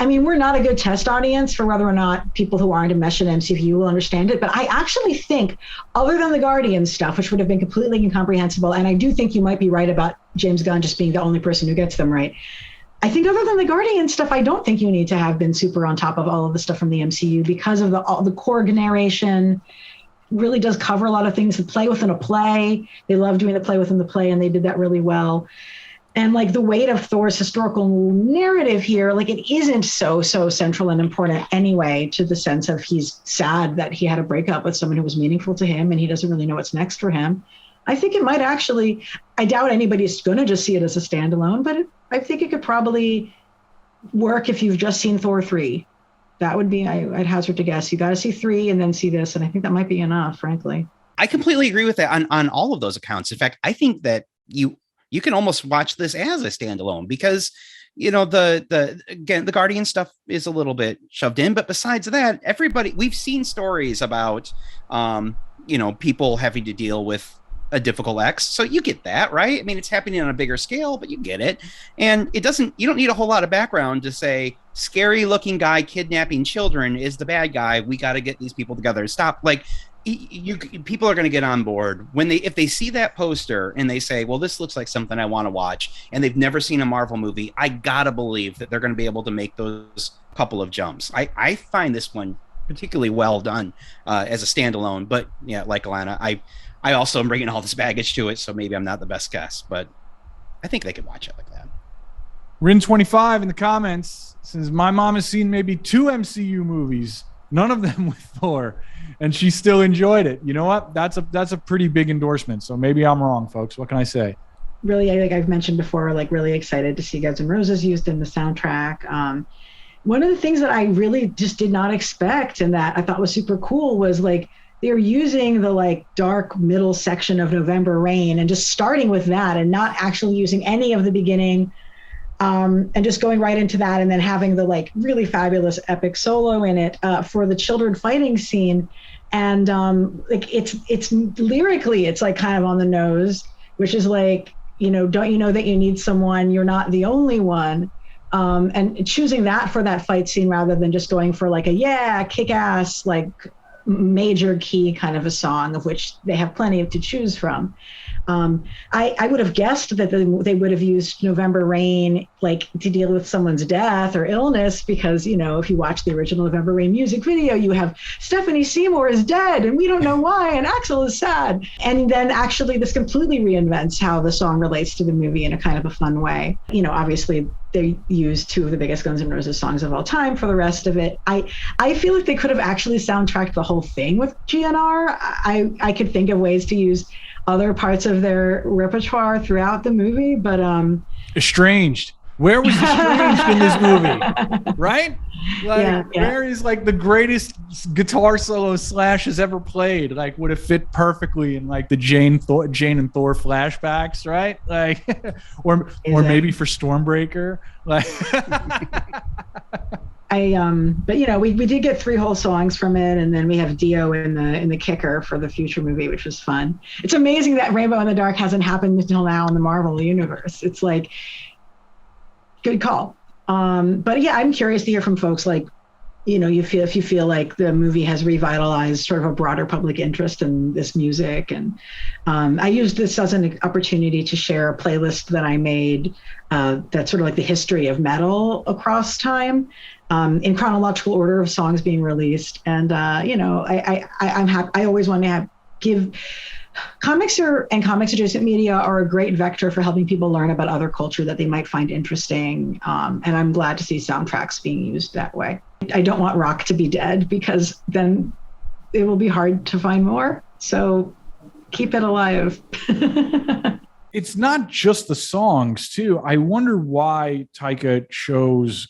I mean, we're not a good test audience for whether or not people who aren't enmeshed in MCU will understand it. But I actually think, other than the Guardians stuff, which would have been completely incomprehensible, and I do think you might be right about James Gunn just being the only person who gets them right. I think other than the Guardian stuff, I don't think you need to have been super on top of all of the stuff from the MCU, because of all the Korg narration really does cover a lot of things. The play within a play, they love doing the play within the play, and they did that really well. And like the weight of Thor's historical narrative here, like it isn't so central and important anyway, to the sense of he's sad that he had a breakup with someone who was meaningful to him and he doesn't really know what's next for him. I think it might actually, I doubt anybody's going to just see it as a standalone, but I think it could probably work if you've just seen Thor 3. That would be, I'd hazard to guess. You got to see 3 and then see this. And I think that might be enough, frankly. I completely agree with that on all of those accounts. In fact, I think that you can almost watch this as a standalone, because the Guardian stuff is a little bit shoved in, but besides that, we've seen stories about people having to deal with a difficult ex, so you get that, right? I mean, it's happening on a bigger scale, but you get it. And you don't need a whole lot of background to say scary looking guy kidnapping children is the bad guy, we got to get these people together to stop. Like, people are going to get on board when if they see that poster and they say, well, this looks like something I want to watch, and they've never seen a Marvel movie. I gotta believe that they're going to be able to make those couple of jumps. I find this one particularly well done as a standalone, but yeah, like Elana, I also am bringing all this baggage to it, so maybe I'm not the best guest, but I think they could watch it like that. Rin25 in the comments says, my mom has seen maybe 2 MCU movies, none of them with Thor, and she still enjoyed it. You know what? That's a pretty big endorsement. So maybe I'm wrong, folks. What can I say? Really, like I've mentioned before, like really excited to see Guns N' Roses used in the soundtrack. One of the things that I really just did not expect and that I thought was super cool was like they're using the like dark middle section of November Rain and just starting with that and not actually using any of the beginning. And just going right into that and then having the like really fabulous epic solo in it for the children fighting scene. And like it's lyrically, it's like kind of on the nose, which is like, you know, don't you know that you need someone? You're not the only one. And choosing that for that fight scene rather than just going for like a kick-ass, like major key kind of a song of which they have plenty to choose from. I would have guessed that they would have used November Rain like to deal with someone's death or illness because, you know, if you watch the original November Rain music video, you have Stephanie Seymour is dead and we don't know why and Axel is sad. And then actually this completely reinvents how the song relates to the movie in a kind of a fun way. You know, obviously they used 2 of the biggest Guns N' Roses songs of all time for the rest of it. I feel like they could have actually soundtracked the whole thing with GNR. I could think of ways to use other parts of their repertoire throughout the movie, but Estranged. Where was Estranged in this movie? Right? Like, yeah. Where is like the greatest guitar solo Slash has ever played? Like, would have fit perfectly in like the Jane and Thor flashbacks, right? Like, or maybe for Stormbreaker. Like, but you know, we did get 3 whole songs from it, and then we have Dio in the kicker for the future movie, which was fun. It's amazing that Rainbow in the Dark hasn't happened until now in the Marvel universe. It's like, good call. But yeah, I'm curious to hear from folks like, you know, if you feel like the movie has revitalized sort of a broader public interest in this music. And I used this as an opportunity to share a playlist that I made that's sort of like the history of metal across time in chronological order of songs being released. And, you know, I'm happy. I always want to give comics and comics adjacent media are a great vector for helping people learn about other culture that they might find interesting. And I'm glad to see soundtracks being used that way. I don't want rock to be dead because then it will be hard to find more. So keep it alive. it's not just the songs too. I wonder why Taika chose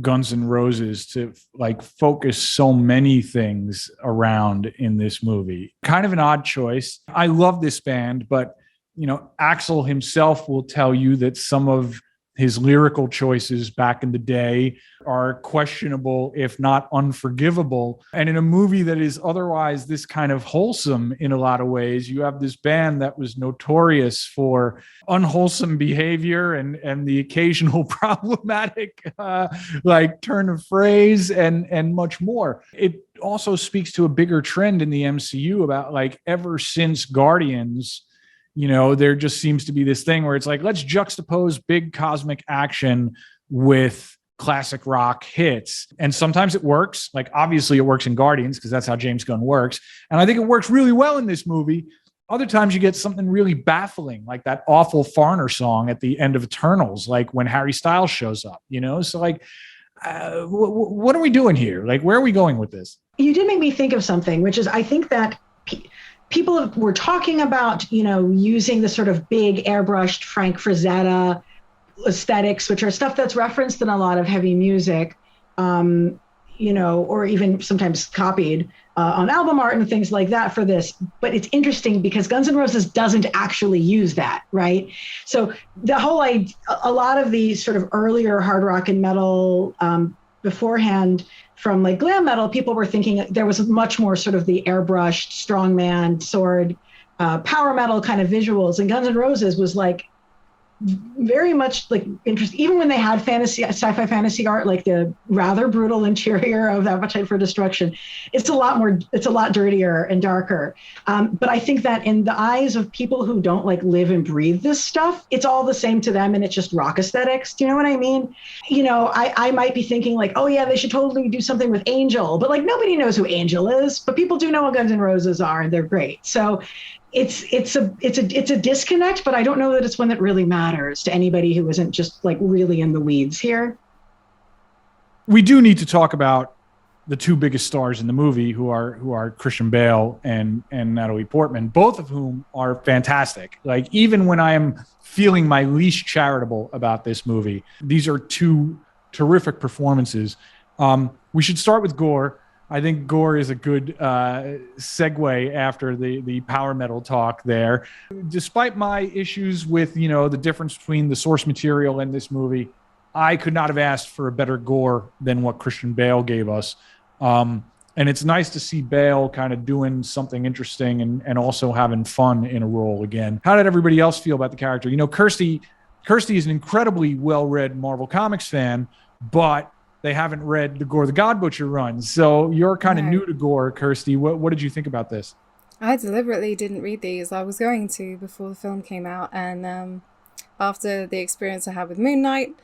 Guns N' Roses to like focus so many things around in this movie. Kind of an odd choice. I love this band, but you know, Axl himself will tell you that some of his lyrical choices back in the day are questionable, if not unforgivable. And in a movie that is otherwise this kind of wholesome in a lot of ways, you have this band that was notorious for unwholesome behavior and the occasional problematic like turn of phrase and much more. It also speaks to a bigger trend in the MCU about like ever since Guardians, you know, there just seems to be this thing where it's like, let's juxtapose big cosmic action with classic rock hits. And sometimes it works. Like, obviously it works in Guardians because that's how James Gunn works. And I think it works really well in this movie. Other times you get something really baffling, like that awful Foreigner song at the end of Eternals, like when Harry Styles shows up, you know? So like, what are we doing here? Like, where are we going with this? You did make me think of something, which is I think that people were talking about, you know, using the sort of big airbrushed Frank Frazetta aesthetics, which are stuff that's referenced in a lot of heavy music, you know, or even sometimes copied on album art and things like that for this. But it's interesting because Guns N' Roses doesn't actually use that, right? So the whole idea, a lot of the sort of earlier hard rock and metal beforehand, from like glam metal, people were thinking there was much more sort of the airbrushed strongman sword power metal kind of visuals, and Guns N' Roses was like very much like interesting. Even when they had sci-fi fantasy art, like the rather brutal interior of Appetite for Destruction, it's a lot dirtier and darker. But I think that in the eyes of people who don't like live and breathe this stuff, it's all the same to them, and it's just rock aesthetics. Do you know what I mean? I might be thinking like, oh yeah, they should totally do something with Angel, but like nobody knows who Angel is, but people do know what Guns N' Roses are, and they're great. So it's a disconnect, but I don't know that it's one that really matters to anybody who isn't just like really in the weeds here. We do need to talk about the two biggest stars in the movie, who are Christian Bale and Natalie Portman, both of whom are fantastic. Like, even when I am feeling my least charitable about this movie, these are two terrific performances. We should start with Gore. I think Gore is a good segue after the power metal talk there. Despite my issues with, the difference between the source material and this movie, I could not have asked for a better Gore than what Christian Bale gave us. And it's nice to see Bale kind of doing something interesting and also having fun in a role again. How did everybody else feel about the character? Kirsty is an incredibly well-read Marvel Comics fan, but they haven't read the Gore the God Butcher run. So you're kind of new to Gore, Kirsty. What did you think about this? I deliberately didn't read these. I was going to before the film came out. And after the experience I had with Moon Knight,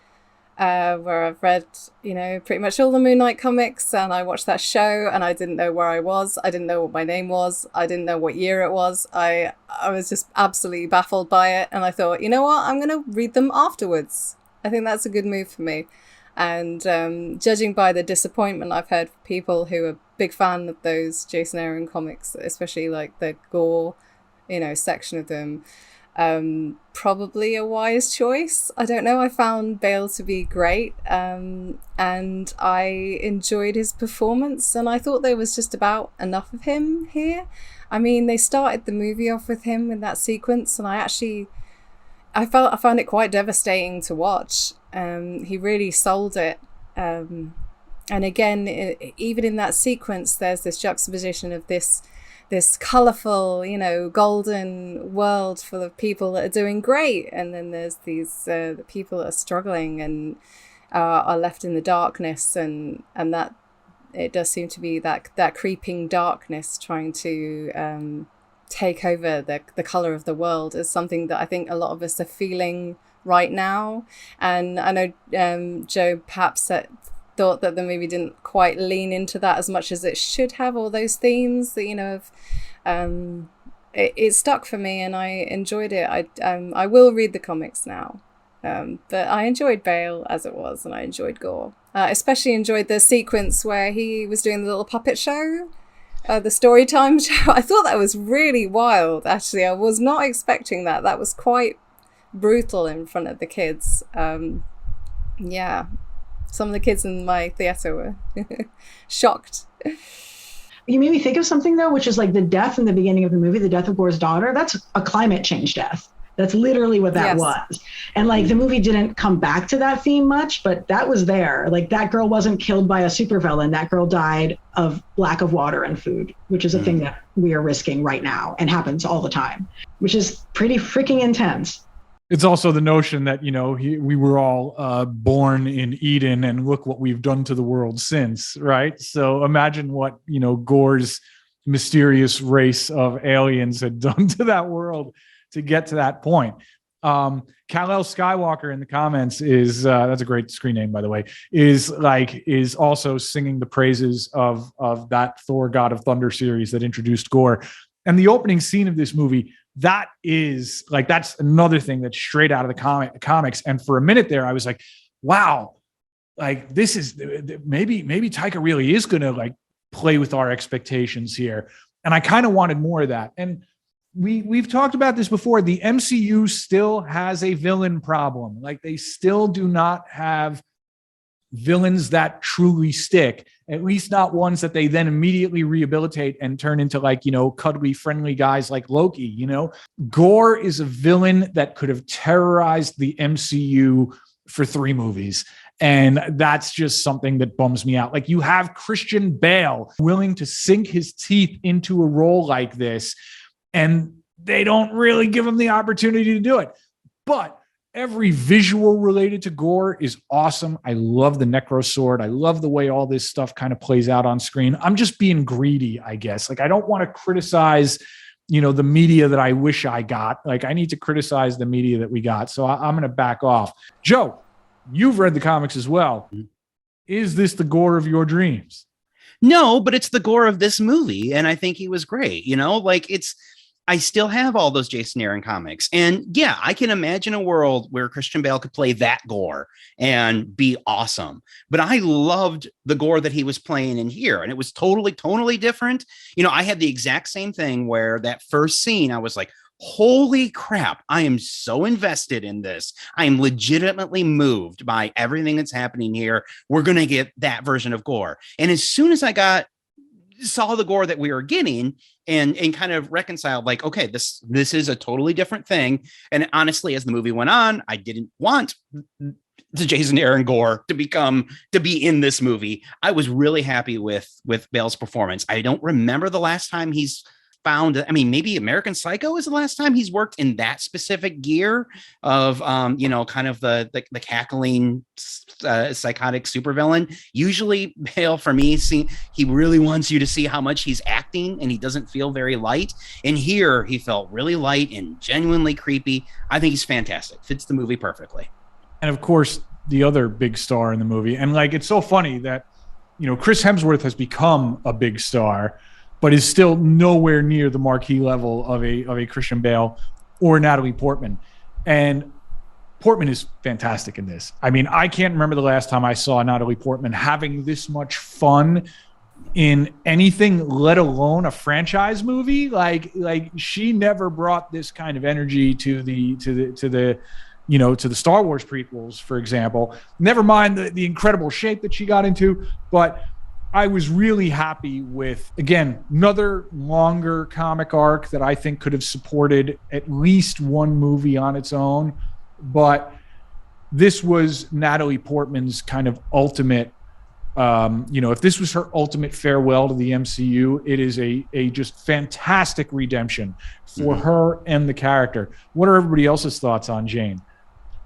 where I've read, pretty much all the Moon Knight comics, and I watched that show and I didn't know where I was. I didn't know what my name was. I didn't know what year it was. I was just absolutely baffled by it. And I thought, you know what? I'm going to read them afterwards. I think that's a good move for me. And judging by the disappointment I've heard from people who are big fan of those Jason Aaron comics, especially like the Gore, section of them, probably a wise choice. I don't know. I found Bale to be great, and I enjoyed his performance, and I thought there was just about enough of him here. I mean, they started the movie off with him in that sequence, and I found it quite devastating to watch. He really sold it. And again, even in that sequence, there's this juxtaposition of this colourful, golden world full of people that are doing great. And then there's these the people that are struggling and are left in the darkness. And that it does seem to be that creeping darkness trying to take over the colour of the world is something that I think a lot of us are feeling right now. And I know Joe perhaps thought that the movie didn't quite lean into that as much as it should have, all those themes that it stuck for me and I enjoyed it. I will read the comics now, but I enjoyed Bale as it was, and I enjoyed Gore. Especially enjoyed the sequence where he was doing the little puppet show, the story time show. I thought that was really wild, actually. I was not expecting that. That was quite brutal in front of the kids. Yeah, some of the kids in my theater were shocked. You made me think of something though, which is like the death in the beginning of the movie, the death of Gore's daughter. That's a climate change death. That's literally what that was. And like the movie didn't come back to that theme much, but that was there. Like that girl wasn't killed by a supervillain. That girl died of lack of water and food, which is a thing that we are risking right now and happens all the time, which is pretty freaking intense. It's also the notion that, we were all born in Eden and look what we've done to the world since, right? So imagine what, Gore's mysterious race of aliens had done to that world to get to that point. Kal-El Skywalker in the comments is, that's a great screen name, by the way, is also singing the praises of that Thor God of Thunder series that introduced Gore. And the opening scene of this movie, that's another thing that's straight out of the comics. And for a minute there, I was like, wow, like this is maybe Taika really is going to like play with our expectations here. And I kind of wanted more of that. And we've talked about this before. The MCU still has a villain problem. Like they still do not have villains that truly stick, at least not ones that they then immediately rehabilitate and turn into cuddly, friendly guys like Loki. Gore is a villain that could have terrorized the MCU for 3 movies. And that's just something that bums me out. Like you have Christian Bale willing to sink his teeth into a role like this, and they don't really give him the opportunity to do it. But Every visual related to Gore is awesome. I love the Necro Sword. I love the way all this stuff kind of plays out on screen. I'm just being greedy, I guess. Like, I don't want to criticize, the media that I wish I got. Like, I need to criticize the media that we got. So I'm going to back off. Joe, you've read the comics as well. Is this the Gore of your dreams? No, but it's the Gore of this movie. And I think he was great. I still have all those Jason Aaron comics. And yeah, I can imagine a world where Christian Bale could play that Gore and be awesome. But I loved the Gore that he was playing in here. And it was totally different. I had the exact same thing where that first scene, I was like, holy crap, I am so invested in this. I am legitimately moved by everything that's happening here. We're going to get that version of Gore. And as soon as I saw the Gore that we were getting and kind of reconciled, like, okay, this is a totally different thing. And honestly, as the movie went on, I didn't want the Jason Aaron Gore to be in this movie. I was really happy with Bale's performance. I don't remember the last time he's found, maybe American Psycho is the last time he's worked in that specific gear of, kind of the cackling, psychotic supervillain. Usually Bale, for me, he really wants you to see how much he's acting, and he doesn't feel very light. And here he felt really light and genuinely creepy. I think he's fantastic. Fits the movie perfectly. And of course, the other big star in the movie. And like, it's so funny that, Chris Hemsworth has become a big star, but is still nowhere near the marquee level of a Christian Bale or Natalie Portman. And Portman is fantastic in this. I can't remember the last time I saw Natalie Portman having this much fun in anything, let alone a franchise movie. Like she never brought this kind of energy to the Star Wars prequels, for example. Never mind the incredible shape that she got into, but I was really happy with, again, another longer comic arc that I think could have supported at least one movie on its own. But this was Natalie Portman's kind of ultimate, if this was her ultimate farewell to the MCU, it is a just fantastic redemption for her and the character. What are everybody else's thoughts on Jane?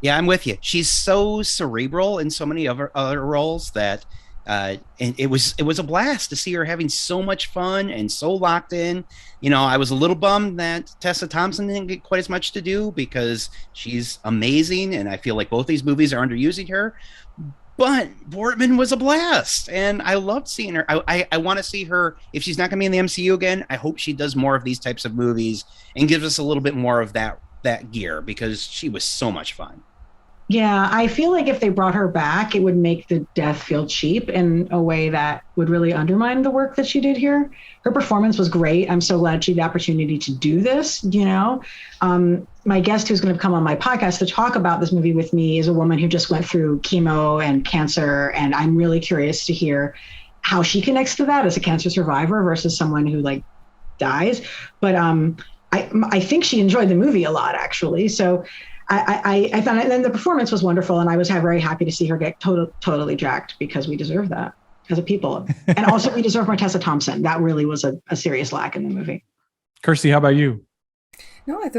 Yeah, I'm with you. She's so cerebral in so many other roles that and it was a blast to see her having so much fun and so locked in. I was a little bummed that Tessa Thompson didn't get quite as much to do because she's amazing, and I feel like both these movies are underusing her. But Portman was a blast, and I loved seeing her. I want to see her, if she's not going to be in the MCU again, I hope she does more of these types of movies and gives us a little bit more of that gear, because she was so much fun. Yeah, I feel like if they brought her back, it would make the death feel cheap in a way that would really undermine the work that she did here. Her performance was great. I'm so glad she had the opportunity to do this, My guest who's going to come on my podcast to talk about this movie with me is a woman who just went through chemo and cancer, and I'm really curious to hear how she connects to that as a cancer survivor versus someone who dies. But I think she enjoyed the movie a lot, actually. So I thought, and then the performance was wonderful, and I was very happy to see her get totally jacked, because we deserve that as a people. And also we deserve more Tessa Thompson. That really was a serious lack in the movie. Kirsty, how about you? No, I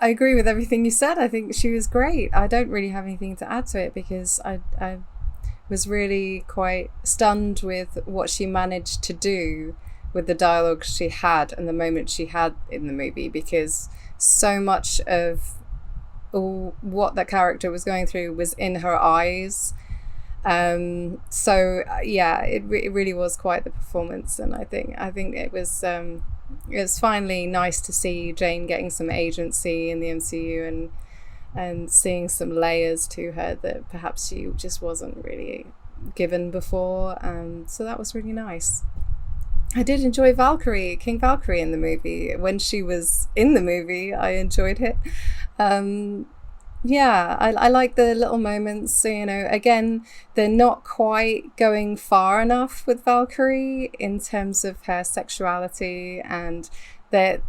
agree with everything you said. I think she was great. I don't really have anything to add to it, because I was really quite stunned with what she managed to do with the dialogue she had and the moment she had in the movie, because so much of what that character was going through was in her eyes. It really was quite the performance, and I think it was finally nice to see Jane getting some agency in the MCU and seeing some layers to her that perhaps she just wasn't really given before. So that was really nice. I did enjoy King Valkyrie in the movie. When she was in the movie, I enjoyed it. I like the little moments. Again, they're not quite going far enough with Valkyrie in terms of her sexuality, and that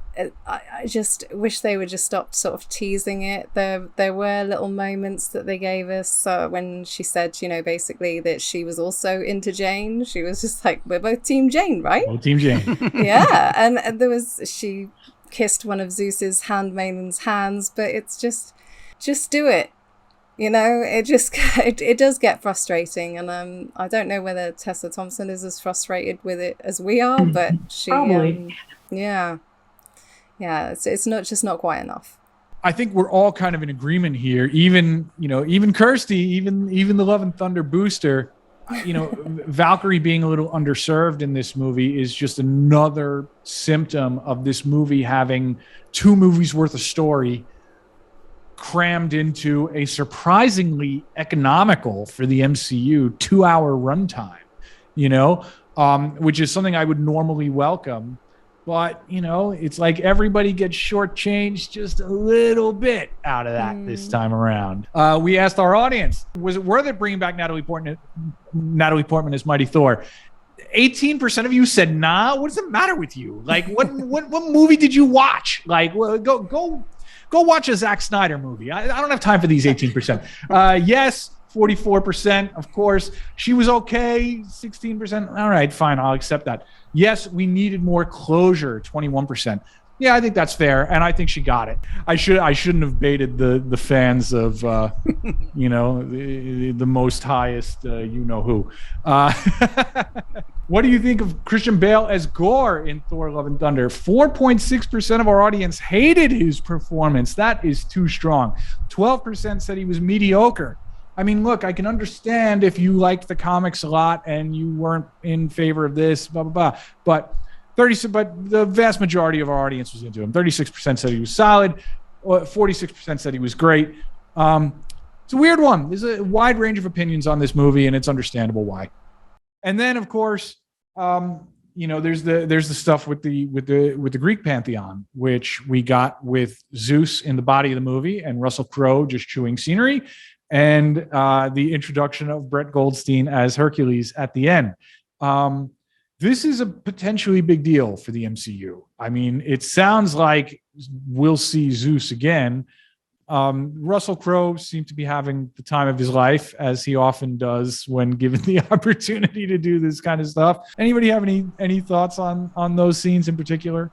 I just wish they would just stop sort of teasing it. There were little moments that they gave us when she said, basically that she was also into Jane. She was just like, we're both Team Jane, right? Oh, Team Jane. Yeah, and she kissed one of Zeus's handmaiden's hands, but it's just just do it. You know, it just it does get frustrating, and I don't know whether Tessa Thompson is as frustrated with it as we are, but she Probably. yeah, it's not quite enough. I think we're all kind of in agreement here. Even Kirsty, even the Love and Thunder booster, Valkyrie being a little underserved in this movie is just another symptom of this movie having 2 movies worth of story crammed into a surprisingly economical for the MCU 2-hour runtime, which is something I would normally welcome. But, it's like everybody gets shortchanged just a little bit out of that this time around. We asked our audience, was it worth it bringing back Natalie Portman as Mighty Thor? 18% of you said, nah. What does it matter with you? Like, what movie did you watch? Like, well, go watch a Zack Snyder movie. I don't have time for these 18%. Yes, 44%, of course. She was okay, 16%. All right, fine, I'll accept that. Yes, we needed more closure, 21%. Yeah, I think that's fair, and I think she got it. I shouldn't have baited the fans of the most highest who. What do you think of Christian Bale as Gore in Thor: Love and Thunder? 4.6% of our audience hated his performance. That is too strong. 12% said he was mediocre. I mean, look, I can understand if you liked the comics a lot and you weren't in favor of this, blah, blah, blah. But the vast majority of our audience was into him. 36% said he was solid. 46% said he was great. It's a weird one. There's a wide range of opinions on this movie, and it's understandable why. And then, of course, there's the stuff with the Greek pantheon, which we got with Zeus in the body of the movie and Russell Crowe just chewing scenery, and the introduction of Brett Goldstein as Hercules at the end. This is a potentially big deal for the MCU. I mean, it sounds like we'll see Zeus again. Russell Crowe seemed to be having the time of his life, as he often does when given the opportunity to do this kind of stuff. Anybody have any thoughts on those scenes in particular?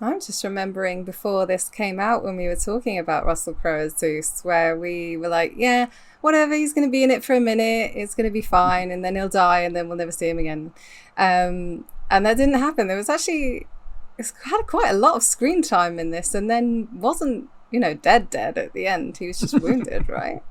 I'm just remembering before this came out when we were talking about Russell Crowe as Zeus, where we were like, yeah, whatever, he's going to be in it for a minute, it's going to be fine, and then he'll die, and then we'll never see him again. And that didn't happen. It's had quite a lot of screen time in this, and then wasn't, dead at the end. He was just wounded, right?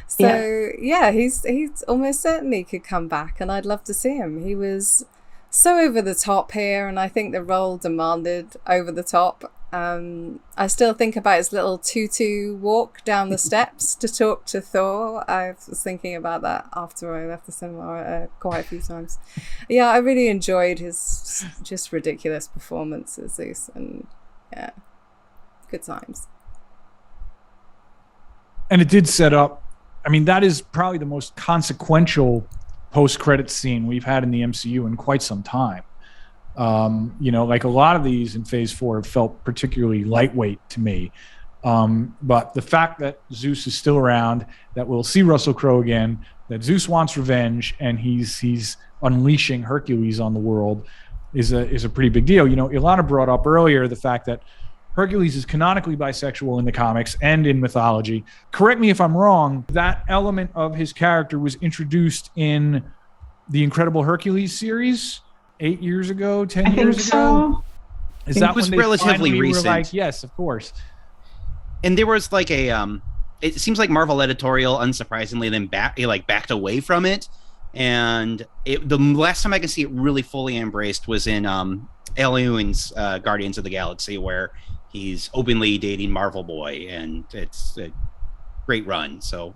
So yeah, he's almost certainly could come back, and I'd love to see him. He was so over the top here, and I think the role demanded over the top. I still think about his little tutu walk down the steps to talk to Thor. I was thinking about that after I left the cinema quite a few times. Yeah, I really enjoyed his just ridiculous performance as Zeus, and yeah, good times. And it did set up, I mean, that is probably the most consequential post-credit scene we've had in the MCU in quite some time. Like a lot of these in Phase 4 have felt particularly lightweight to me. But the fact that Zeus is still around, that we'll see Russell Crowe again, that Zeus wants revenge, and he's unleashing Hercules on the world is a pretty big deal. Elana brought up earlier the fact that Hercules is canonically bisexual in the comics and in mythology. Correct me if I'm wrong, that element of his character was introduced in the Incredible Hercules series 8 years ago, 10 years ago? So. Is that was when they relatively recent. Were like, yes, of course. And there was like it seems like Marvel editorial, unsurprisingly, then backed away from it. And the last time I can see it really fully embraced was in Al Ewing's Guardians of the Galaxy, where he's openly dating Marvel Boy, and it's a great run. So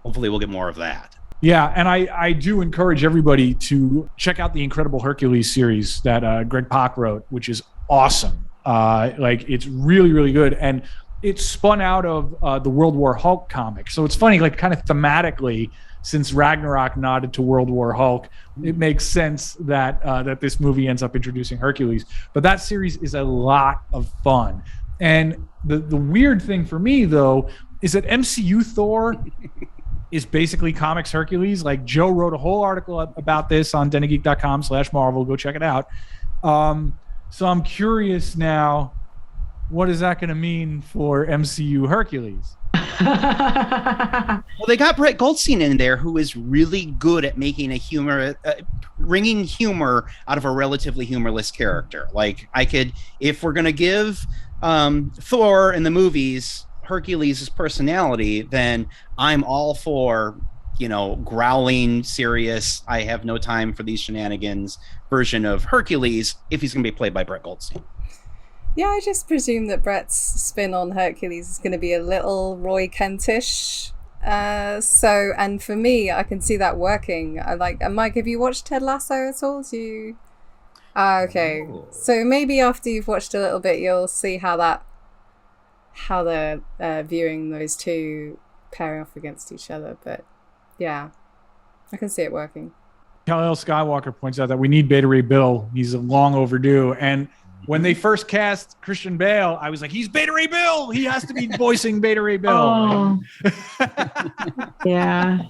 hopefully we'll get more of that. Yeah, and I do encourage everybody to check out the Incredible Hercules series that Greg Pak wrote, which is awesome. It's really, really good. And it's spun out of the World War Hulk comic. So it's funny, like kind of thematically, since Ragnarok nodded to World War Hulk, it makes sense that this movie ends up introducing Hercules. But that series is a lot of fun. And the weird thing for me, though, is that MCU Thor is basically comics Hercules. Like, Joe wrote a whole article about this on denofgeek.com/Marvel. Go check it out. So I'm curious now, what is that going to mean for MCU Hercules? Well, they got Brett Goldstein in there, who is really good at making wringing humor out of a relatively humorless character. Like, if we're gonna give Thor in the movies Hercules' personality, then I'm all for, growling, serious, I have no time for these shenanigans version of Hercules if he's gonna be played by Brett Goldstein. Yeah, I just presume that Brett's spin on Hercules is going to be a little Roy Kentish. And for me, I can see that working. Mike, have you watched Ted Lasso at all? Okay. Oh. So maybe after you've watched a little bit, you'll see how they're viewing those two pairing off against each other. But yeah, I can see it working. Kal-El Skywalker points out that we need Beta Ray Bill. He's long overdue. And when they first cast Christian Bale, I was like, he's Beta Ray Bill. He has to be voicing Beta Ray Bill. Oh. Yeah.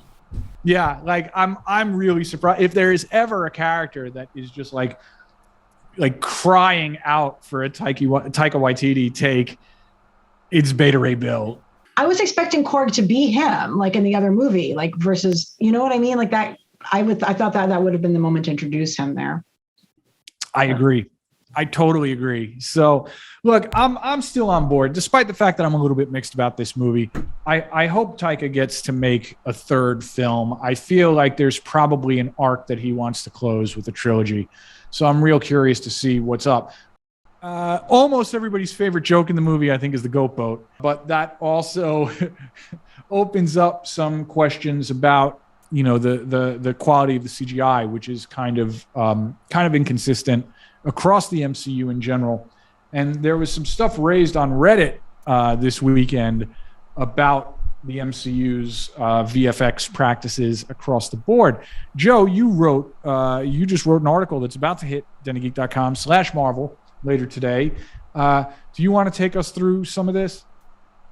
Yeah, like I'm really surprised. If there is ever a character that is just like crying out for a Taika Waititi take, it's Beta Ray Bill. I was expecting Korg to be him, like in the other movie, like versus, you know what I mean? Like that, I thought that would have been the moment to introduce him there. I agree. I totally agree. So, look, I'm still on board, despite the fact that I'm a little bit mixed about this movie. I hope Taika gets to make a third film. I feel like there's probably an arc that he wants to close with a trilogy. So I'm real curious to see what's up. Almost everybody's favorite joke in the movie, I think, is the goat boat. But that also opens up some questions about, the quality of the CGI, which is kind of inconsistent across the MCU in general. And there was some stuff raised on Reddit this weekend about the MCU's VFX practices across the board. Joe, you just wrote an article that's about to hit denofgeek.com/Marvel later today. Do you want to take us through some of this?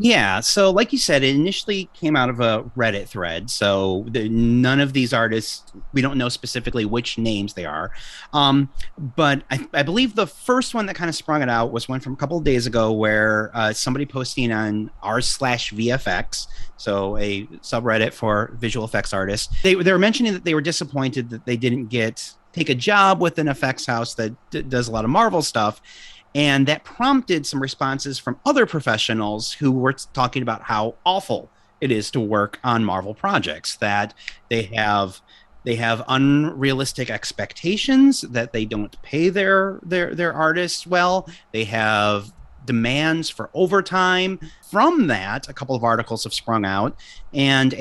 Yeah, so like you said, it initially came out of a Reddit thread. So none of these artists, we don't know specifically which names they are. But I believe the first one that kind of sprung it out was one from a couple of days ago where somebody posting on r/VFX, so a subreddit for visual effects artists, they were mentioning that they were disappointed that they didn't take a job with an effects house that does a lot of Marvel stuff. And that prompted some responses from other professionals who were talking about how awful it is to work on Marvel projects, that they have unrealistic expectations, that they don't pay their artists well. They have demands for overtime. From that, a couple of articles have sprung out, and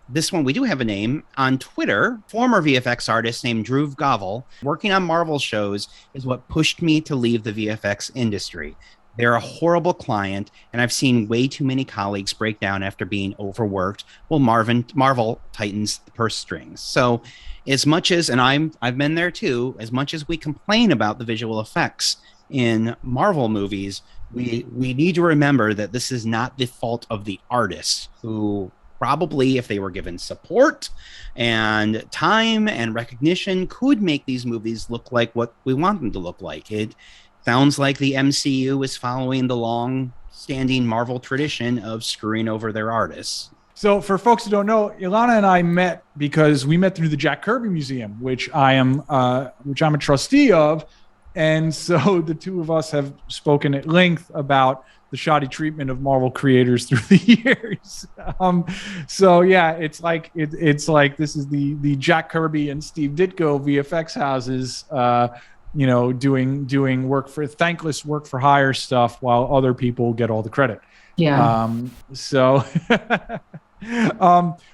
this one, we do have a name on Twitter. Former VFX artist named Drew Govel, working on Marvel shows is what pushed me to leave the VFX industry. They're a horrible client, and I've seen way too many colleagues break down after being overworked while Marvel tightens the purse strings. So as much as, and I've been there too, as much as we complain about the visual effects in Marvel movies, we need to remember that this is not the fault of the artists, who probably, if they were given support and time and recognition, could make these movies look like what we want them to look like. It sounds like the MCU is following the long-standing Marvel tradition of screwing over their artists. So for folks who don't know, Elana and I met because we met through the Jack Kirby Museum, which I'm a trustee of. And so the two of us have spoken at length about the shoddy treatment of Marvel creators through the years. So yeah, it's like this is the Jack Kirby and Steve Ditko VFX houses, doing thankless work for hire stuff while other people get all the credit. Yeah. So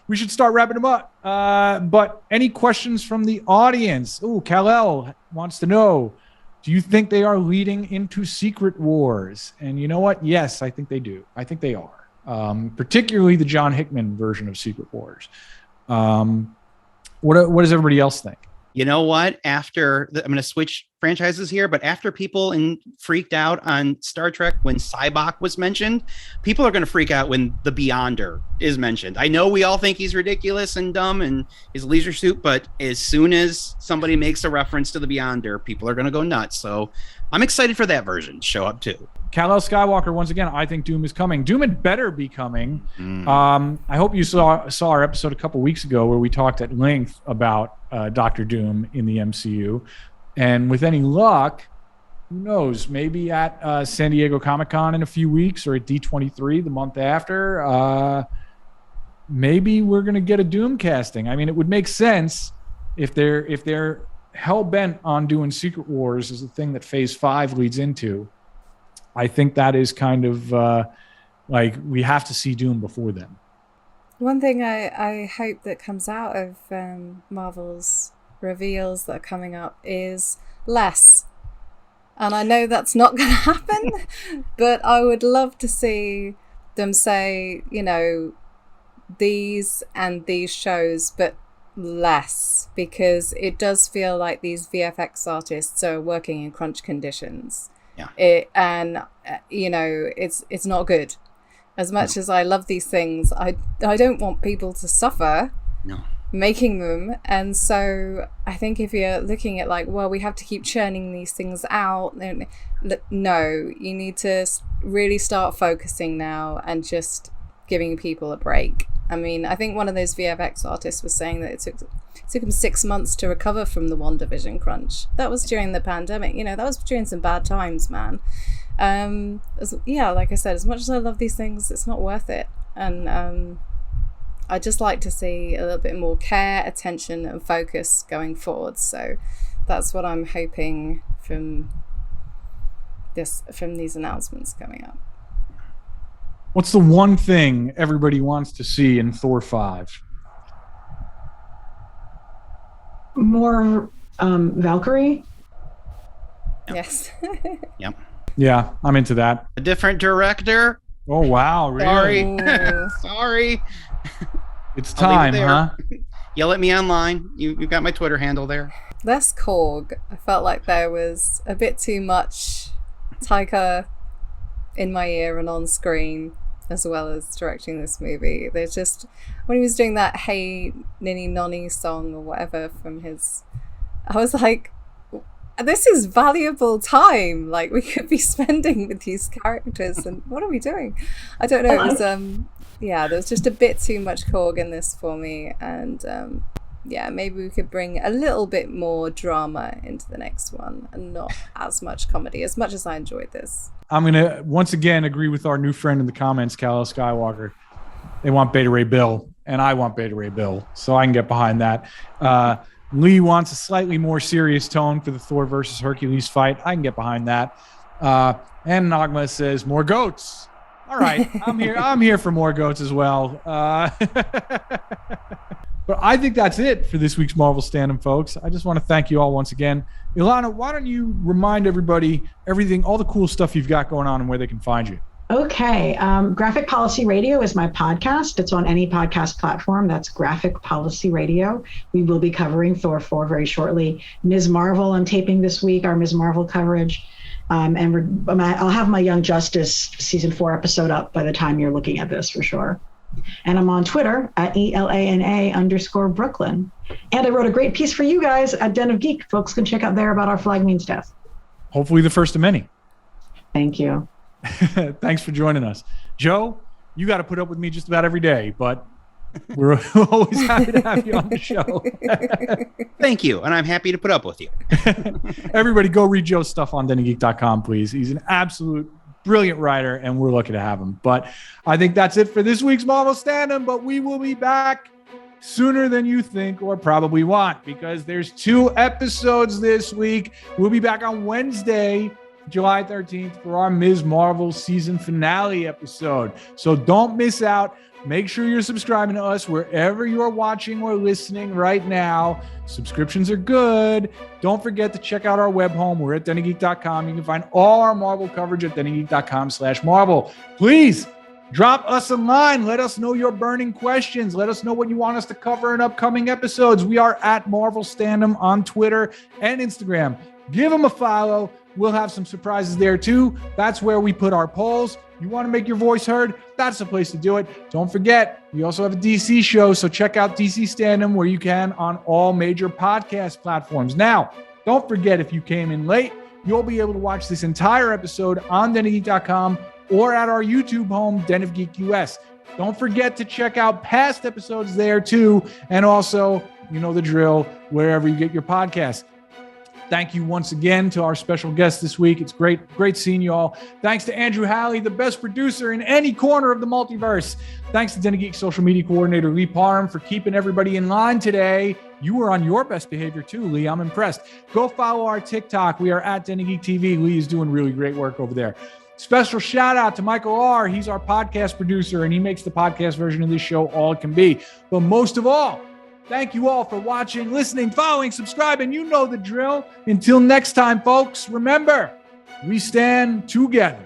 we should start wrapping them up. But any questions from the audience? Ooh, Kal-El wants to know, do you think they are leading into Secret Wars? And you know what? Yes, I think they do. I think they are. Particularly the John Hickman version of Secret Wars. What does everybody else think? You know what? I'm going to switch franchises here, but after people freaked out on Star Trek when Cybok was mentioned, people are going to freak out when the Beyonder is mentioned. I know we all think he's ridiculous and dumb and his leisure suit, but as soon as somebody makes a reference to the Beyonder, people are going to go nuts. So I'm excited for that version to show up too. Kal-El Skywalker, once again, I think Doom is coming. Doom had better be coming. I hope you saw our episode a couple weeks ago where we talked at length about Dr. Doom in the MCU. And with any luck, who knows, maybe at San Diego Comic-Con in a few weeks or at D23 the month after, maybe we're going to get a Doom casting. I mean, it would make sense if they're hell-bent on doing Secret Wars as the thing that Phase 5 leads into. I think that is kind of like we have to see Doom before then. One thing I hope that comes out of Marvel's reveals that are coming up is less. And I know that's not going to happen, but I would love to see them say, you know, these and these shows, but less, because it does feel like these VFX artists are working in crunch conditions. Yeah. You know, it's not good. As much as I love these things, I don't want people to suffer making them. And so I think if you're looking at like, well, we have to keep churning these things out, then no, you need to really start focusing now and just giving people a break. I mean, I think one of those VFX artists was saying that it took him 6 months to recover from the WandaVision crunch. That was during the pandemic. You know, that was during some bad times, man. Like I said, as much as I love these things, it's not worth it. And I just like to see a little bit more care, attention, and focus going forward. So that's what I'm hoping from these announcements coming up. What's the one thing everybody wants to see in Thor 5? More Valkyrie. Yep. Yes. Yep. Yeah, I'm into that. A different director. Oh, wow. Really? Sorry. It's time, huh? Yell at me online. You've got my Twitter handle there. Less Korg. I felt like there was a bit too much Taika in my ear and on screen, as well as directing this movie. There's just, when he was doing that Hey Ninny Nonny song or whatever from his, I was like, this is valuable time, like we could be spending with these characters, and what are we doing? I don't know. It was there was just a bit too much Korg in this for me, and maybe we could bring a little bit more drama into the next one and not as much comedy, as much as I enjoyed this. I'm going to once again agree with our new friend in the comments, Kal-El Skywalker. They want Beta Ray Bill, and I want Beta Ray Bill, so I can get behind that. Lee wants a slightly more serious tone for the Thor versus Hercules fight. I can get behind that. And Nagma says, more goats. All right, I'm here for more goats as well. But I think that's it for this week's Marvel Standom, folks. I just want to thank you all once again. Elana, why don't you remind everybody all the cool stuff you've got going on and where they can find you? Okay. Graphic Policy Radio is my podcast. It's on any podcast platform. That's Graphic Policy Radio. We will be covering Thor 4 very shortly. Ms. Marvel, I'm taping this week, our Ms. Marvel coverage. I'll have my Young Justice season 4 episode up by the time you're looking at this for sure. And I'm on Twitter at ELANA_Brooklyn. And I wrote a great piece for you guys at Den of Geek. Folks can check out there about our Flag Means Death. Hopefully the first of many. Thank you. Thanks for joining us. Joe, you got to put up with me just about every day, but we're always happy to have you on the show. Thank you. And I'm happy to put up with you. Everybody go read Joe's stuff on denofgeek.com, please. He's an absolute brilliant writer, and we're lucky to have him. But I think that's it for this week's Marvel Standom, but we will be back sooner than you think or probably want, because there's 2 episodes this week. We'll be back on Wednesday, July 13th for our Ms. Marvel season finale episode. So don't miss out. Make sure you're subscribing to us wherever you're watching or listening right now. Subscriptions are good. Don't forget to check out our web home. We're at denofgeek.com. You can find all our Marvel coverage at denofgeek.com/Marvel. Please drop us a line. Let us know your burning questions. Let us know what you want us to cover in upcoming episodes. We are at Marvel Standom on Twitter and Instagram. Give them a follow. We'll have some surprises there too. That's where we put our polls. You want to make your voice heard? That's the place to do it. Don't forget, we also have a DC show, so check out DC Standom where you can on all major podcast platforms. Now, don't forget, if you came in late, you'll be able to watch this entire episode on denofgeek.com or at our YouTube home, Den of Geek US. Don't forget to check out past episodes there too, and also, you know the drill, wherever you get your podcasts. Thank you once again to our special guest this week. It's great seeing you all. Thanks to Andrew Halley, the best producer in any corner of the multiverse. Thanks to Den of Geek social media coordinator Lee Parham for keeping everybody in line today. You were on your best behavior too, Lee. I'm impressed. Go follow our TikTok. We are at Den of Geek TV. Lee is doing really great work over there. Special shout out to Michael R. He's our podcast producer, and he makes the podcast version of this show all it can be. But most of all, thank you all for watching, listening, following, subscribing. You know the drill. Until next time, folks, remember, we stand together.